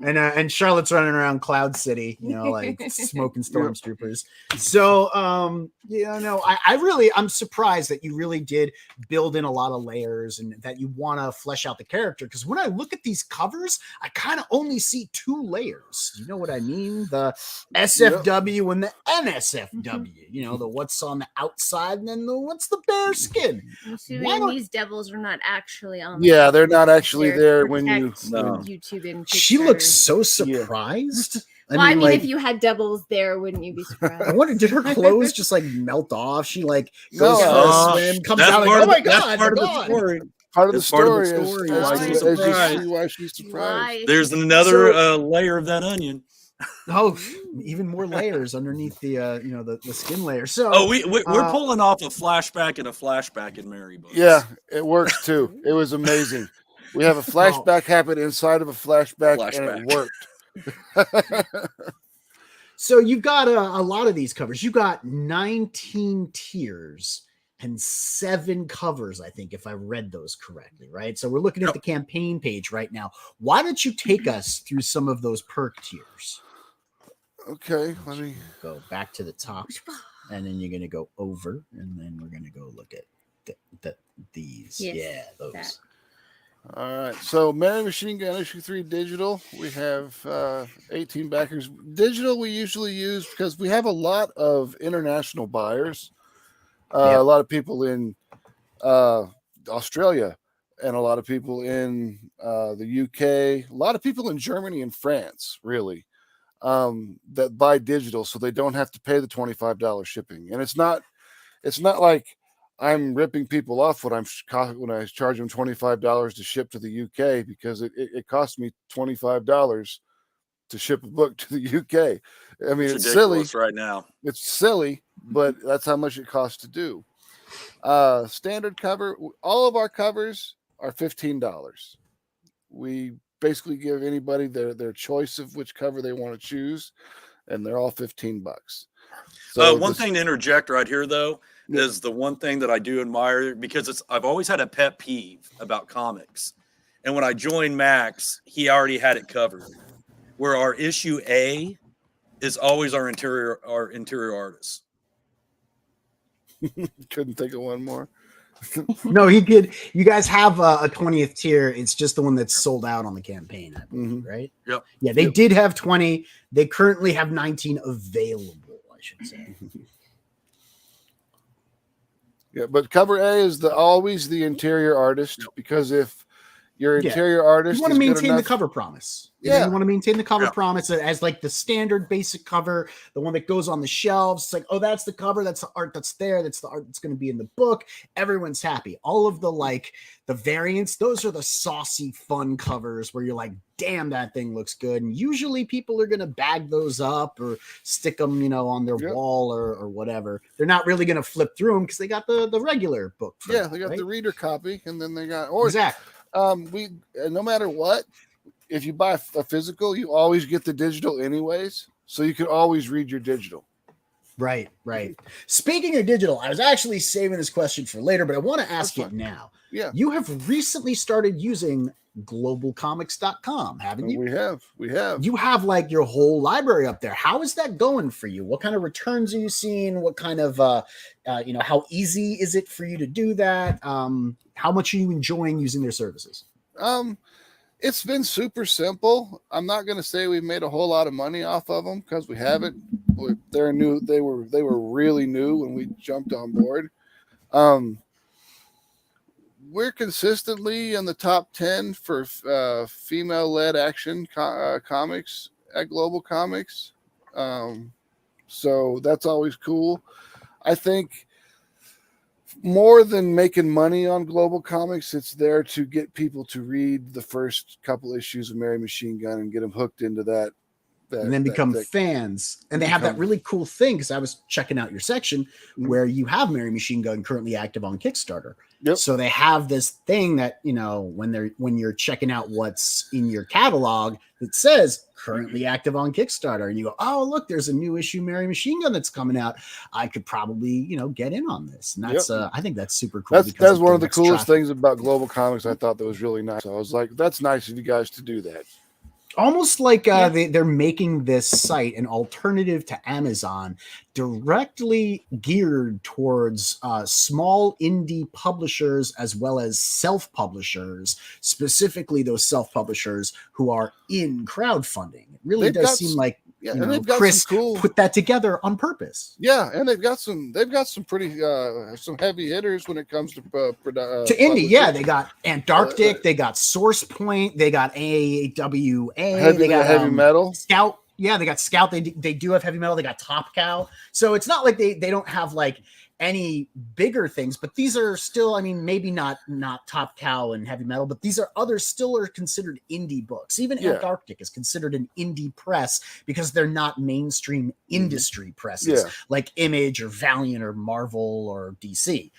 And Charlotte's running around Cloud City, like smoking stormtroopers. So, I'm surprised that you really did build in a lot of layers and that you want to flesh out the character. Because when I look at these covers, I kind of only see 2 layers. You know what I mean? The SFW and the NSFW. The what's on the outside and then what's the bare skin. These devils are not actually on. Yeah, they're not actually there when you YouTube and she looks so surprised. I mean, if you had devils there, wouldn't you be surprised? I wonder, did her clothes just melt off? She goes for a swim, comes out like, oh my god, part of the story. Part of the story is why she's surprised. There's another layer of that onion. Oh, even more layers underneath the the skin layer. So we're pulling off a flashback and a flashback in Mary books. Yeah, it works too. It was amazing. We have a flashback happen inside of a flashback. And it worked. So you've got a lot of these covers. You got 19 tiers and 7 covers, I think, if I read those correctly, right? So we're looking at the campaign page right now. Why don't you take us through some of those perk tiers? Okay, let me go back to the top, and then you're going to go over, and then we're going to go look at these. Yes, yeah, those. That. All right, so Mary Machinegun Issue 3 digital. We have 18 backers. Digital we usually use because we have a lot of international buyers. A lot of people in Australia and a lot of people in the UK, a lot of people in Germany and France, really, that buy digital so they don't have to pay the $25 shipping. And it's not like I'm ripping people off when I charge them $25 to ship to the UK, because it costs me $25 to ship a book to the UK. I mean, it's silly right now. It's silly, but that's how much it costs to do. Standard cover. All of our covers are $15. We basically give anybody their choice of which cover they want to choose, and they're all $15. So one thing to interject right here, though, is the one thing that I do admire, because I've always had a pet peeve about comics, and when I joined Max, he already had it covered. Where our issue A is always our interior artist. Couldn't think of one more. No, he could. You guys have a 20th tier. It's just the one that's sold out on the campaign, I believe, right? Yep. Yeah, they did have 20. They currently have 19 available, I should say. Yeah, but cover A is always the interior artist, because if your Yeah. interior artist You want is to good maintain the enough, cover promise. You know, Yeah. you want to maintain the cover Yeah. promise as like the standard basic cover, the one that goes on the shelves. It's like, oh, that's the cover. That's the art that's there. That's the art that's going to be in the book. Everyone's happy. All of the variants, those are the saucy, fun covers where you're like, damn, that thing looks good. And usually people are going to bag those up or stick them, on their Yep. wall or whatever. They're not really going to flip through them because they got the regular book. For Yeah, that, they got right? the reader copy, and then they got Exactly. no matter what, if you buy a physical, you always get the digital anyways, so you can always read your digital. Right. Speaking of digital, I was actually saving this question for later, but I want to ask it now. Yeah. You have recently started using globalcomics.com, haven't you? We have. You have like your whole library up there. How is that going for you? What kind of returns are you seeing? What kind of, how easy is it for you to do that? How much are you enjoying using their services? It's been super simple. I'm not going to say we've made a whole lot of money off of them, because we haven't. They're new. They were really new when we jumped on board. We're consistently in the top 10 for female-led action comics at Global Comics. So that's always cool. I think more than making money on Global Comics, it's there to get people to read the first couple issues of Mary Machinegun and get them hooked into that. And then become fans. And they have that really cool thing, because I was checking out your section where you have Mary Machinegun currently active on Kickstarter. Yep. So they have this thing that, when you're checking out what's in your catalog, it says currently active on Kickstarter. And you go, oh, look, there's a new issue Mary Machinegun that's coming out. I could probably, get in on this. And that's, I think that's super cool. That's one of the coolest things about Global Comics. I thought that was really nice. I was like, that's nice of you guys to do that. Almost like they're making this site an alternative to Amazon, directly geared towards small indie publishers as well as self-publishers, specifically those self-publishers who are in crowdfunding. It really does seem like Chris put that together on purpose. Yeah, and they've got some pretty some heavy hitters when it comes to indie. Yeah, they got Antarctic, they got Source Point, they got AWA, they got heavy metal, Scout. Yeah, they got Scout. They do have heavy metal. They got Top Cow. So it's not like they don't have like any bigger things, but these are still, maybe not Top Cow and heavy metal, but these are others still are considered indie books. Even Antarctic is considered an indie press because they're not mainstream industry presses like Image or Valiant or Marvel or DC.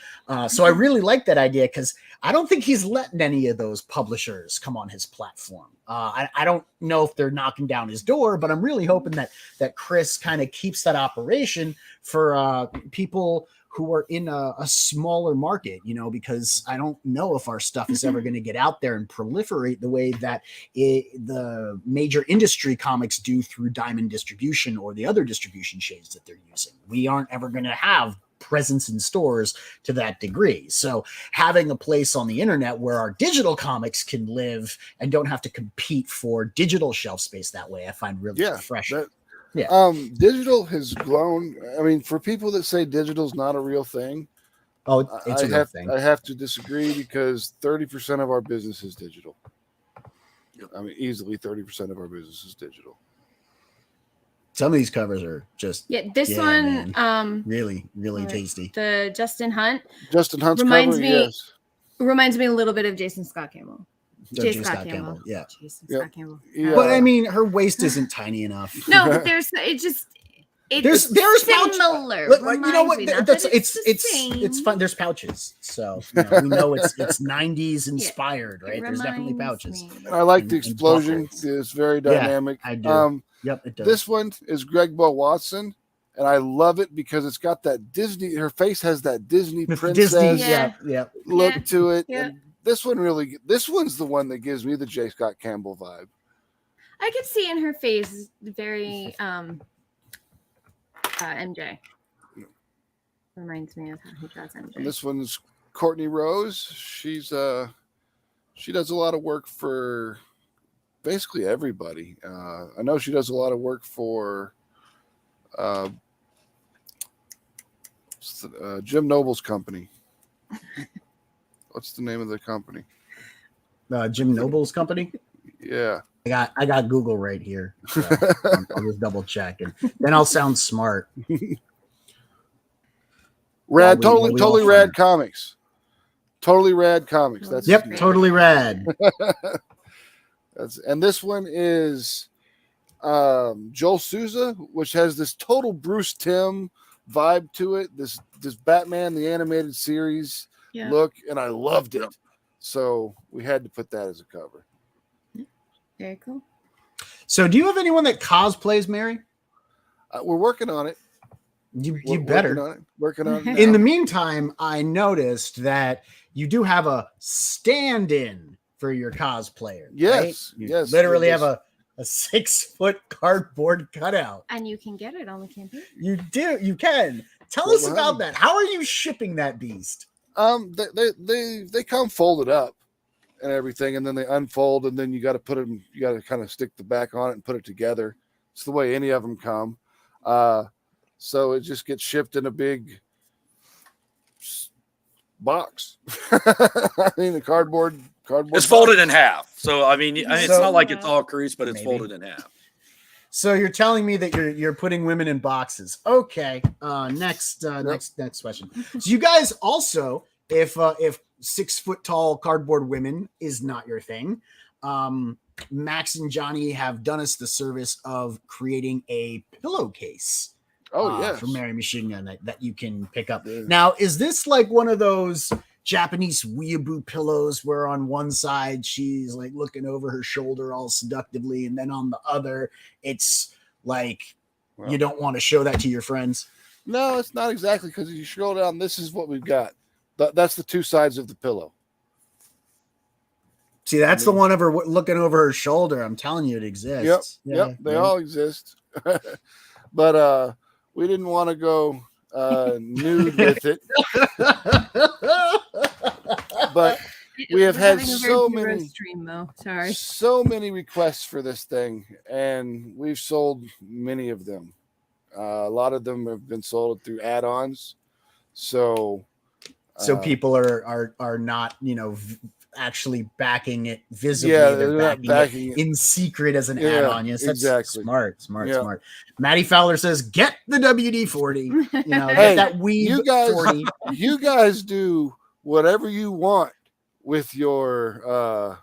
So I really like that idea, because I don't think he's letting any of those publishers come on his platform. I don't know if they're knocking down his door, but I'm really hoping that Chris kind of keeps that operation for people who are in a smaller market, because I don't know if our stuff is ever going to get out there and proliferate the way that the major industry comics do through Diamond Distribution or the other distribution shades that they're using. We aren't ever going to have presence in stores to that degree. So having a place on the internet where our digital comics can live and don't have to compete for digital shelf space that way, I find really refreshing. Digital has grown. For people that say digital's not a real thing, it's a real thing. I have to disagree, because 30% of our business is digital. Easily 30% of our business is digital. Some of these covers are just one man. Really tasty. The Justin Hunt's reminds me a little bit of Jason Scott Campbell. Jason Scott Campbell. Yeah. Jason Scott Campbell. Yeah. But her waist isn't tiny enough. No, but there's similar. You know what? It's fun. There's pouches, so we know it's 90s inspired, right? There's definitely pouches. I like the explosion. It's very dynamic. I do. Yep, it does. This one is Greg Bo Watson, and I love it because it's got that Disney. Her face has that Disney princess look to it. Yeah. And this one's the one that gives me the J. Scott Campbell vibe. I could see in her face very MJ. Reminds me of how he draws MJ. And this one's Courtney Rose. She does a lot of work for basically everybody. I know she does a lot of work for Jim Noble's company. What's the name of the company? Jim Noble's company. Yeah. I got Google right here. So I'll just double check, and then I'll sound smart. Rad, While we totally all rad fire. comics. Totally rad comics. That's Yep, his name. totally rad. And this one is Joel Souza, which has this total Bruce Timm vibe to it. This Batman the animated series look, and I loved it. So we had to put that as a cover. Very cool. So, do you have anyone that cosplays, Mary? We're working on it. You better. Working on it. In now. the meantime, I noticed that you do have a stand-in for your cosplayer. Yes, right? You yes. literally have a 6-foot cardboard cutout. And you can get it on the campaign. You do. You can. Tell us about that. How are you shipping that beast? They come folded up and everything, and then they unfold, and then you got to put them. You got to kind of stick the back on it and put it together. It's the way any of them come. So it just gets shipped in a big box. I mean, the cardboard. It's folded in half. So I mean, it's So- not like it's all creased, but it's Maybe. folded in half. So you're telling me that you're putting women in boxes. Okay. Next question. So you guys also, if 6-foot tall cardboard women is not your thing, Max and Johnny have done us the service of creating a pillowcase. Oh yeah, for Mary Machinegun that you can pick up. Yeah. Now, is this like one of those Japanese weeaboo pillows where on one side she's like looking over her shoulder all seductively, and then on the other it's like you don't want to show that to your friends? No, it's not exactly, because if you scroll down, this is what we've got. That's the two sides of the pillow. See, that's the one of her looking over her shoulder. I'm telling you, it exists. Yep, they all exist. But we didn't want to go nude with it. But we have had so many stream though. Sorry. So many requests for this thing, and we've sold many of them. A lot of them have been sold through add-ons. So people are not, actually backing it visibly. Yeah, they're not backing it in secret as an add-on. Yes, that's exactly. Smart. Maddie Fowler says, "Get the WD-40." Hey, that weed. You guys do whatever you want with your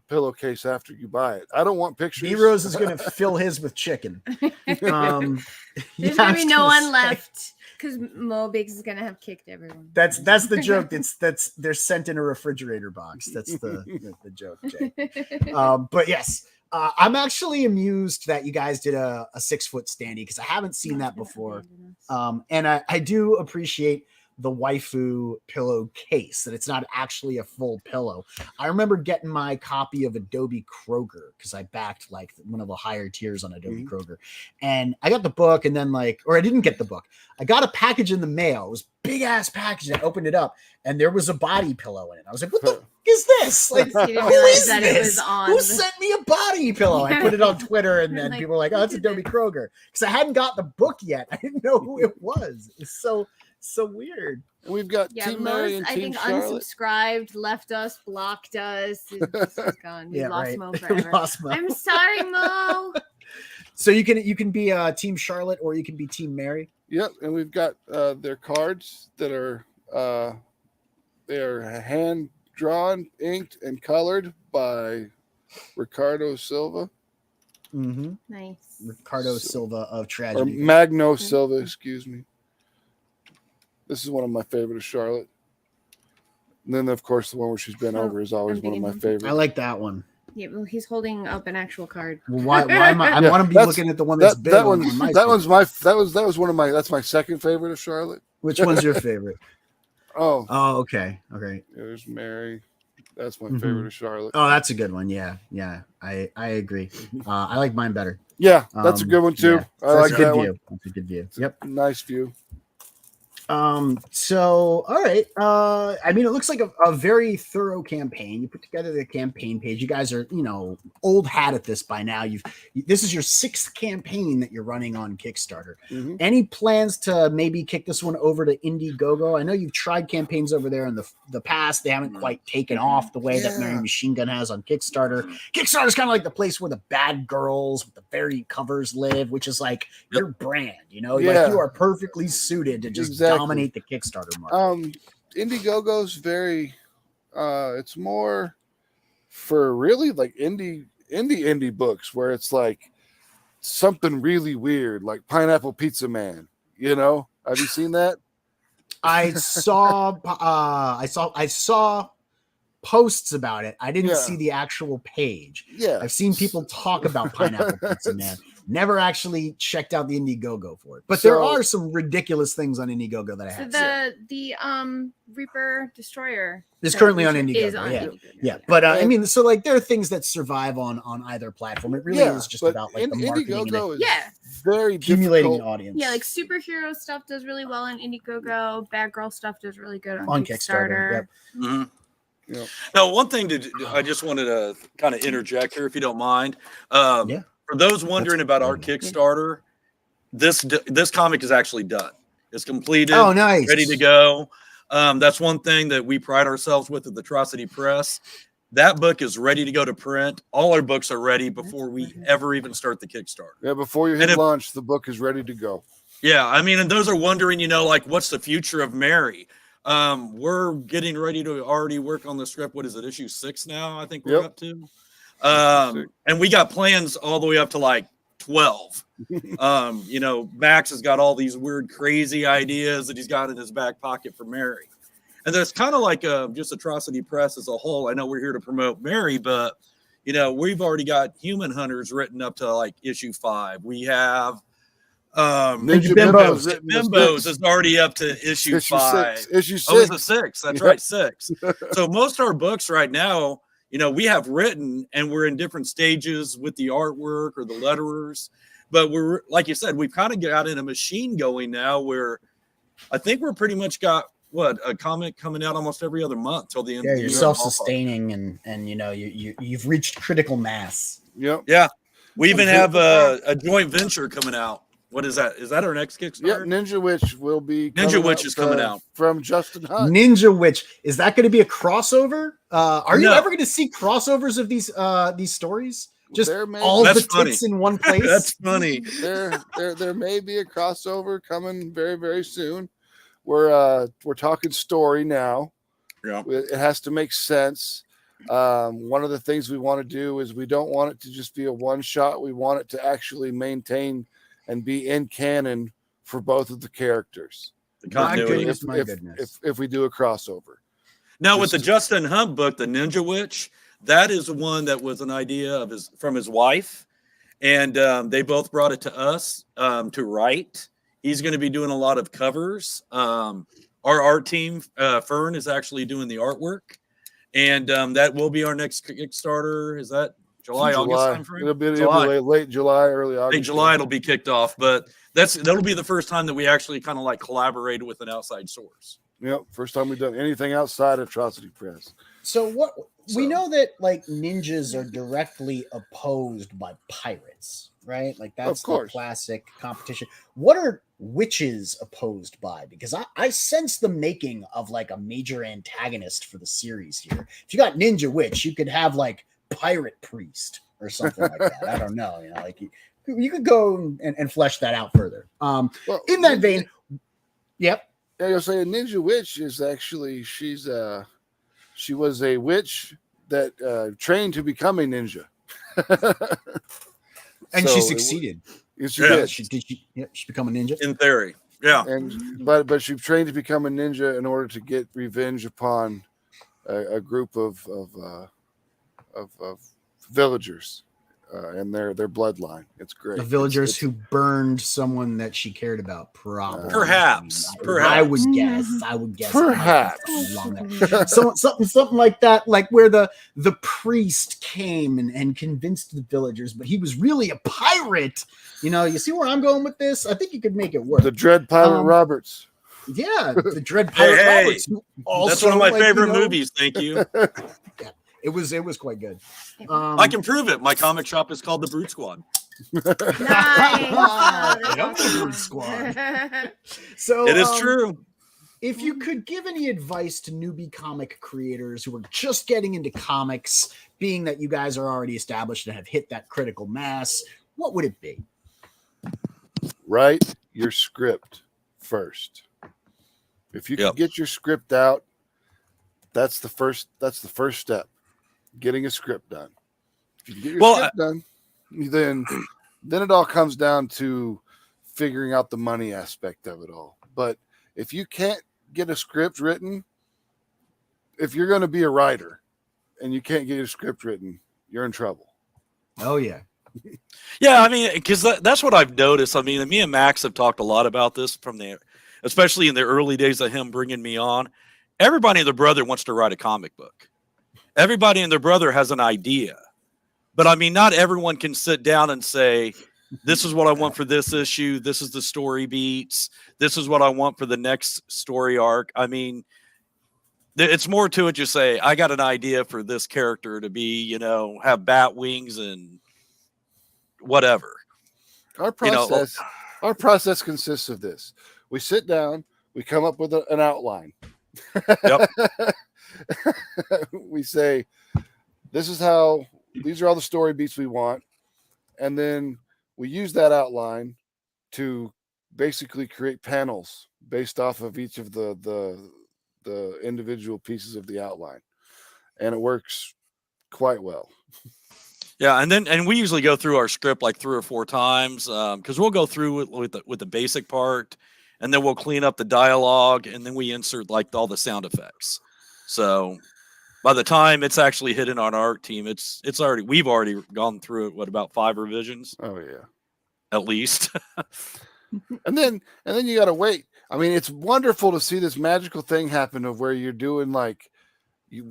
pillowcase after you buy it. I don't want pictures. B-Rose is going to fill his with chicken. There's gonna be no one left because Mo Biggs is gonna have kicked everyone. That's the joke. They're sent in a refrigerator box. That's the joke, Jay. But yes, I'm actually amused that you guys did a 6-foot standee, because I haven't seen that before. And I do appreciate the waifu pillow case, that it's not actually a full pillow. I remember getting my copy of Adobe Kroger because I backed like one of the higher tiers on Adobe Kroger, and I got the book, and then I didn't get the book. I got a package in the mail. It was big ass package. I opened it up, and there was a body pillow in it. I was like, "What the is this? Like, who is this? Who sent me a body pillow?" I put it on Twitter, and then people were like, "Oh, it's Adobe Kroger," because I hadn't got the book yet. I didn't know who it was. It's so weird. And we've got Team Mary and Team Charlotte. Unsubscribed, left us, blocked us. He's gone. We lost Mo forever. Mo. I'm sorry, Mo. So you can be Team Charlotte, or you can be Team Mary. Yep, and we've got their cards that are they're hand drawn, inked, and colored by Ricardo Silva. Nice. Ricardo Silva of Tragedy. Or Magno Silva, excuse me. This is one of my favorite of Charlotte. And then, of course, the one where she's been over is always one of my favorites. I like that one. Yeah, well, he's holding up an actual card. Well, why am I? I want to be looking at the one that's big. That was one of my. That's my second favorite of Charlotte. Which one's your favorite? Oh, okay. There's Mary. That's my favorite of Charlotte. Oh, that's a good one. Yeah. I agree. I like mine better. Yeah, that's a good one too. Yeah. I like that view. one. That's a good view. Nice view. So all right. I mean, it looks like a very thorough campaign. You put together the campaign page. You guys are, old hat at this by now. This is your 6th campaign that you're running on Kickstarter. Mhm. Any plans to maybe kick this one over to Indiegogo? I know you've tried campaigns over there in the past. They haven't quite taken off the way that Mary Machinegun has on Kickstarter. Kickstarter's kind of like the place where the bad girls with the varied covers live, which is like your brand, like you are perfectly suited to just dominate the Kickstarter market. Indiegogo's very it's more for really like indie books where it's like something really weird, like Pineapple Pizza Man. Have you seen that? I saw posts about it. I didn't see the actual page. Yeah, I've seen people talk about Pineapple Pizza Man. Never actually checked out the Indiegogo for it, but there are some ridiculous things on Indiegogo that I have. The Reaper Destroyer is currently on Indiegogo. Yeah. But I mean, so like there are things that survive on either platform. It really is just about like the marketing Indiegogo and very accumulating an difficult. audience. Yeah, like superhero stuff does really well on Indiegogo. Bad girl stuff does really good on Kickstarter. Yep. Mm-hmm. Yep. Now, one thing I just wanted to kind of interject here, if you don't mind. For those wondering about our Kickstarter, this comic is actually done. It's completed. Oh, nice. Ready to go. That's one thing that we pride ourselves with at the Atrocity Press. That book is ready to go to print. All our books are ready before we ever even start the Kickstarter. Yeah, before you hit launch, the book is ready to go. Yeah, I mean, and those are wondering, like, what's the future of Mary? We're getting ready to already work on the script. What is it, issue 6 now? I think we're up to. And we got plans all the way up to like 12. Max has got all these weird, crazy ideas that he's got in his back pocket for Mary. And there's kind of like just Atrocity Press as a whole. I know we're here to promote Mary, but we've already got Human Hunters written up to like issue 5. We have Ninja Bimbos is already up to issue 5. 6. Issue 6. Oh, it's a 6. That's right, 6. So most of our books right now, we have written and we're in different stages with the artwork or the letterers. But we're, like you said, we've kind of got in a machine going now where I think we're pretty much got a comic coming out almost every other month till the end of the year. You're self-sustaining and you've reached critical mass. Yep. Yeah. We even have a joint venture coming out. What is that? Is that our next Kickstarter? Yep, Ninja Witch will be coming out from Justin Hunt. Ninja Witch, is that going to be a crossover? Are you ever going to see crossovers of these stories? Just all the tits in one place. That's funny. There may be a crossover coming very, very soon. We're talking story now. Yeah, it has to make sense. One of the things we want to do is we don't want it to just be a one shot. We want it to actually maintain and be in canon for both of the characters. The continuity. If we do a crossover. Now with the Justin Hunt book, The Ninja Witch, that is one that was an idea from his wife. And they both brought it to us to write. He's going to be doing a lot of covers. Our art team, Fern, is actually doing the artwork. And that will be our next Kickstarter. Is that July, August timeframe? It'll be late July, early August. Late July, it'll be kicked off. But that'll be the first time that we actually kind of like collaborated with an outside source. Yep, first time we've done anything outside of Atrocity Press. So we know that like ninjas are directly opposed by pirates, right? Like that's the classic competition. What are witches opposed by? Because I sense the making of like a major antagonist for the series here. If you got Ninja Witch, you could have like Pirate Priest or something like that. I don't know, like you could go and flesh that out further. In that vein, yep. Yeah, you'll say a Ninja Witch is actually she was a witch that trained to become a ninja, and she succeeded. She did. She become a ninja in theory. Yeah, but she trained to become a ninja in order to get revenge upon a group of villagers and their bloodline. It's great. The villagers who burned someone that she cared about, probably. Perhaps. I would guess. Perhaps. Something like that, like where the priest came and convinced the villagers, but he was really a pirate. You see where I'm going with this? I think you could make it work. The Dread Pirate Roberts. Yeah, the Dread Pirate Hey, Roberts. who That's also, one of my like, favorite movies. Thank you. Yeah, it was quite good. I can prove it. My comic shop is called the Brute Squad. Nice. Oh, that's Yep, the Brute awesome. Squad. So It is true. if you could give any advice to newbie comic creators who are just getting into comics, being that you guys are already established and have hit that critical mass, what would it be? Write your script first. If you can get your script out, that's the first step. Getting a script done. If you can get your script done, then it all comes down to figuring out the money aspect of it all. But if you can't get a script written, if you're going to be a writer and you can't get your script written, you're in trouble. Oh yeah. Yeah, I mean, because that's what I've noticed. I mean, me and Max have talked a lot about this especially in the early days of him bringing me on. Everybody and their brother wants to write a comic book. Everybody and their brother has an idea. But I mean, not everyone can sit down and say, this is what I want for this issue. This is the story beats. This is what I want for the next story arc. I mean, it's more to it. Just say, I got an idea for this character to be, have bat wings and whatever. Our process consists of this. We sit down, we come up with an outline. Yep. We say, these are all the story beats we want. And then we use that outline to basically create panels based off of each of the individual pieces of the outline. And it works quite well. Yeah, and we usually go through our script like 3 or 4 times because we'll go through with the basic part, and then we'll clean up the dialogue, and then we insert like all the sound effects. So by the time it's actually hitting on our art team, we've already gone through it. What, about 5 revisions? Oh yeah, at least. and then you got to wait. I mean, it's wonderful to see this magical thing happen of where you're doing like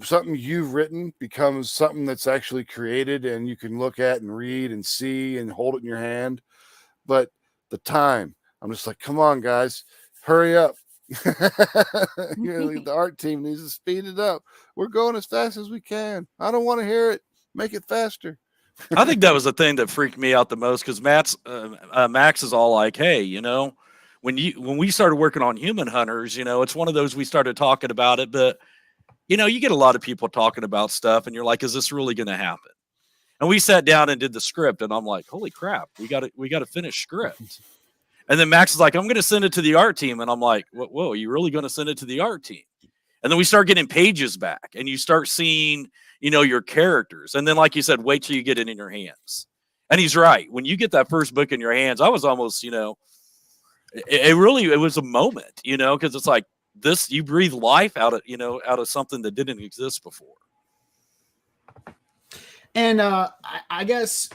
something you've written becomes something that's actually created and you can look at and read and see and hold it in your hand. But the time, I'm just like, come on, guys, hurry up. The art team needs to speed it up. We're going as fast as we can. I don't want to hear it. Make it faster. I think that was the thing that freaked me out the most because Max is all like, hey, when we started working on Human Hunters, it's one of those we started talking about it, but you get a lot of people talking about stuff and you're like, is this really going to happen? And we sat down and did the script and I'm like, holy crap, we got to finish script. And then Max is like, I'm going to send it to the art team. And I'm like, whoa, are you really going to send it to the art team? And then we start getting pages back and you start seeing, your characters. And then, like you said, wait till you get it in your hands. And he's right. When you get that first book in your hands, I was almost, it was a moment, because it's like this, you breathe life out of something that didn't exist before. And I guess,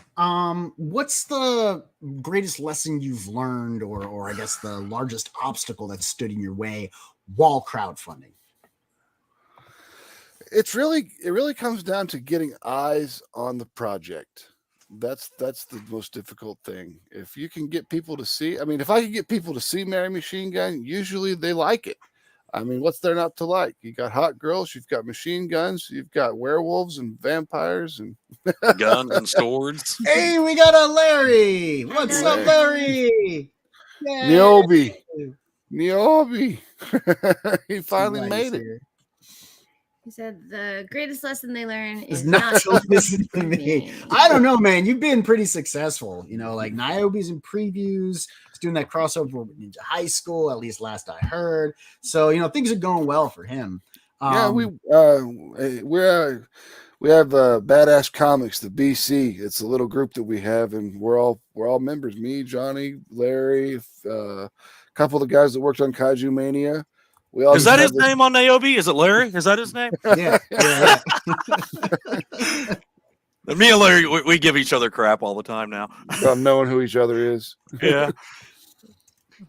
what's the greatest lesson you've learned, or I guess the largest obstacle that stood in your way while crowdfunding? It really comes down to getting eyes on the project. That's the most difficult thing. If you can get people to see, I mean, if I can get people to see Mary Machinegun, usually they like it. I mean, what's there not to like? You got hot girls, you've got machine guns, you've got werewolves and vampires and guns and swords. Hey, we got a Larry. What's up, Larry? Niobe. He finally made it. He said the greatest lesson they learn is is not to listen to me. I don't know, man. You've been pretty successful. Like Niobe's in previews. He's doing that crossover with Ninja High School, at least last I heard. So, things are going well for him. Yeah, we have Badass Comics, the BC. It's a little group that we have, and we're all members. Me, Johnny, Larry, a couple of the guys that worked on Kaiju Mania. Is that his name on Niobe? Is it Larry? Is that his name? Yeah. Me and Larry, we give each other crap all the time now. About knowing who each other is. Yeah.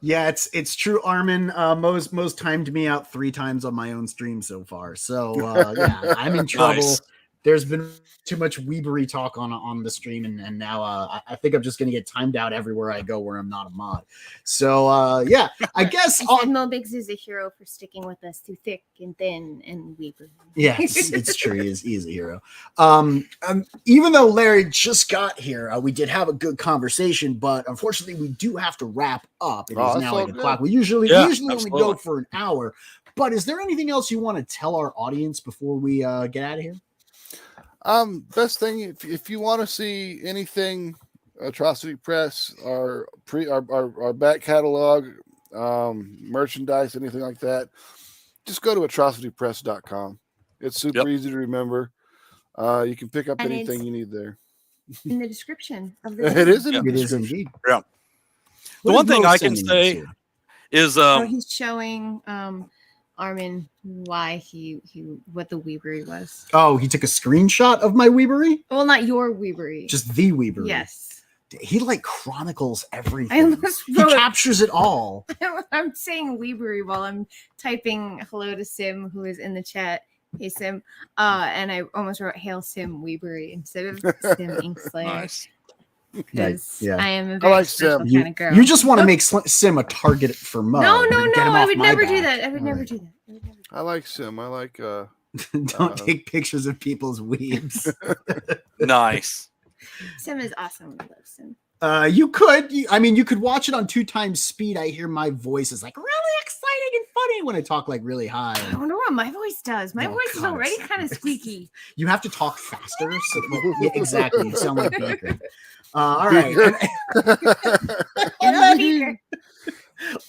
Yeah, it's true. Armin most timed me out 3 times on my own stream so far. So yeah, I'm in trouble. Nice. there's been too much weebery talk on the stream, and now I think I'm just gonna get timed out everywhere I go where I'm not a mod. So yeah, I guess Mo Biggs is a hero for sticking with us through thick and thin and weebery. Yeah, it's true. He is a hero. Even though Larry just got here, we did have a good conversation, but unfortunately, we do have to wrap up. It is now 8 o'clock. We usually only go for an hour. But is there anything else you want to tell our audience before we get out of here? Best thing, if you want to see anything, Atrocity Press, our back catalog, merchandise, anything like that, just go to atrocitypress.com. It's super easy to remember. You can pick up anything you need there. In the description of the It is in It the is description. indeed. Yeah. The one thing I can say is he's showing Armin why what the Weebery was. Oh, he took a screenshot of my Weebery? Well, not your Weebery. Just the Weebery. Yes. He like chronicles everything. He wrote, captures it all. I'm saying Weebery while I'm typing hello to Sim, who is in the chat. Hey Sim. And I almost wrote Hail Sim Weebery instead of Sim Inkslayer. nice. Because Yeah. I am a very like special Sim. kind of girl. You just want to make Sim a target for Mo. No, Get him I off would my never do back. that. I would All never right. do that. I would never do I like Sim. I like Don't take pictures of people's weebs. Nice. Sim is awesome. I love Sim. You could watch it on 2 times speed. I hear my voice is like really exciting and funny when I talk like really high. I don't know what my voice does. My voice is already kind of squeaky. You have to talk faster. So, yeah, exactly. You sound like Beaker. All right.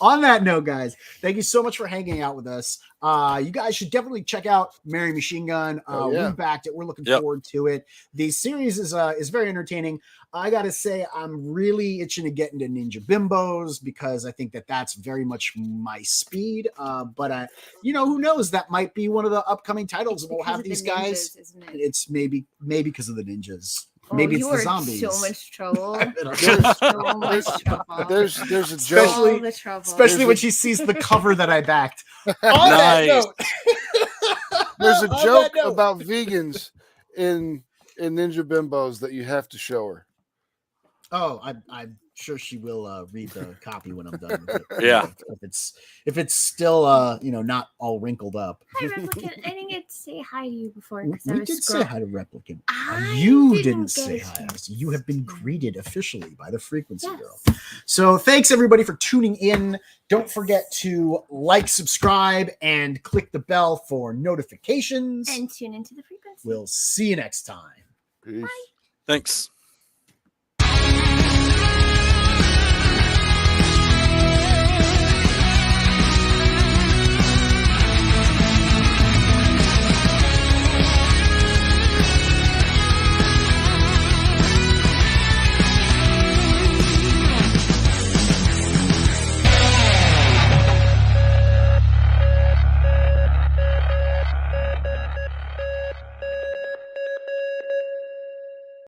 On that note, guys, thank you so much for hanging out with us. You guys should definitely check out Mary Machine Gun. We backed it. We're looking forward to it. The series is very entertaining. I gotta say, I'm really itching to get into Ninja Bimbos because I think that's very much my speed. But who knows? That might be one of the upcoming titles. We'll have these guys. Isn't it? It's maybe because of the ninjas. Maybe it's the zombies. So much trouble. There's a joke. Especially when she sees the cover that I backed. Nice. There's a joke about vegans in Ninja Bimbos that you have to show her. Oh, I'm sure she will read the copy when I'm done with it. Yeah. If it's still not all wrinkled up. Hi, Replicant. I didn't get to say hi to you before. We I was did say hi to Replicant. I You didn't get say a hi. chance. You have been greeted officially by the Frequency Yes. Girl. So thanks everybody for tuning in. Don't forget to like, subscribe, and click the bell for notifications. And tune into the frequency. We'll see you next time. Peace. Thanks.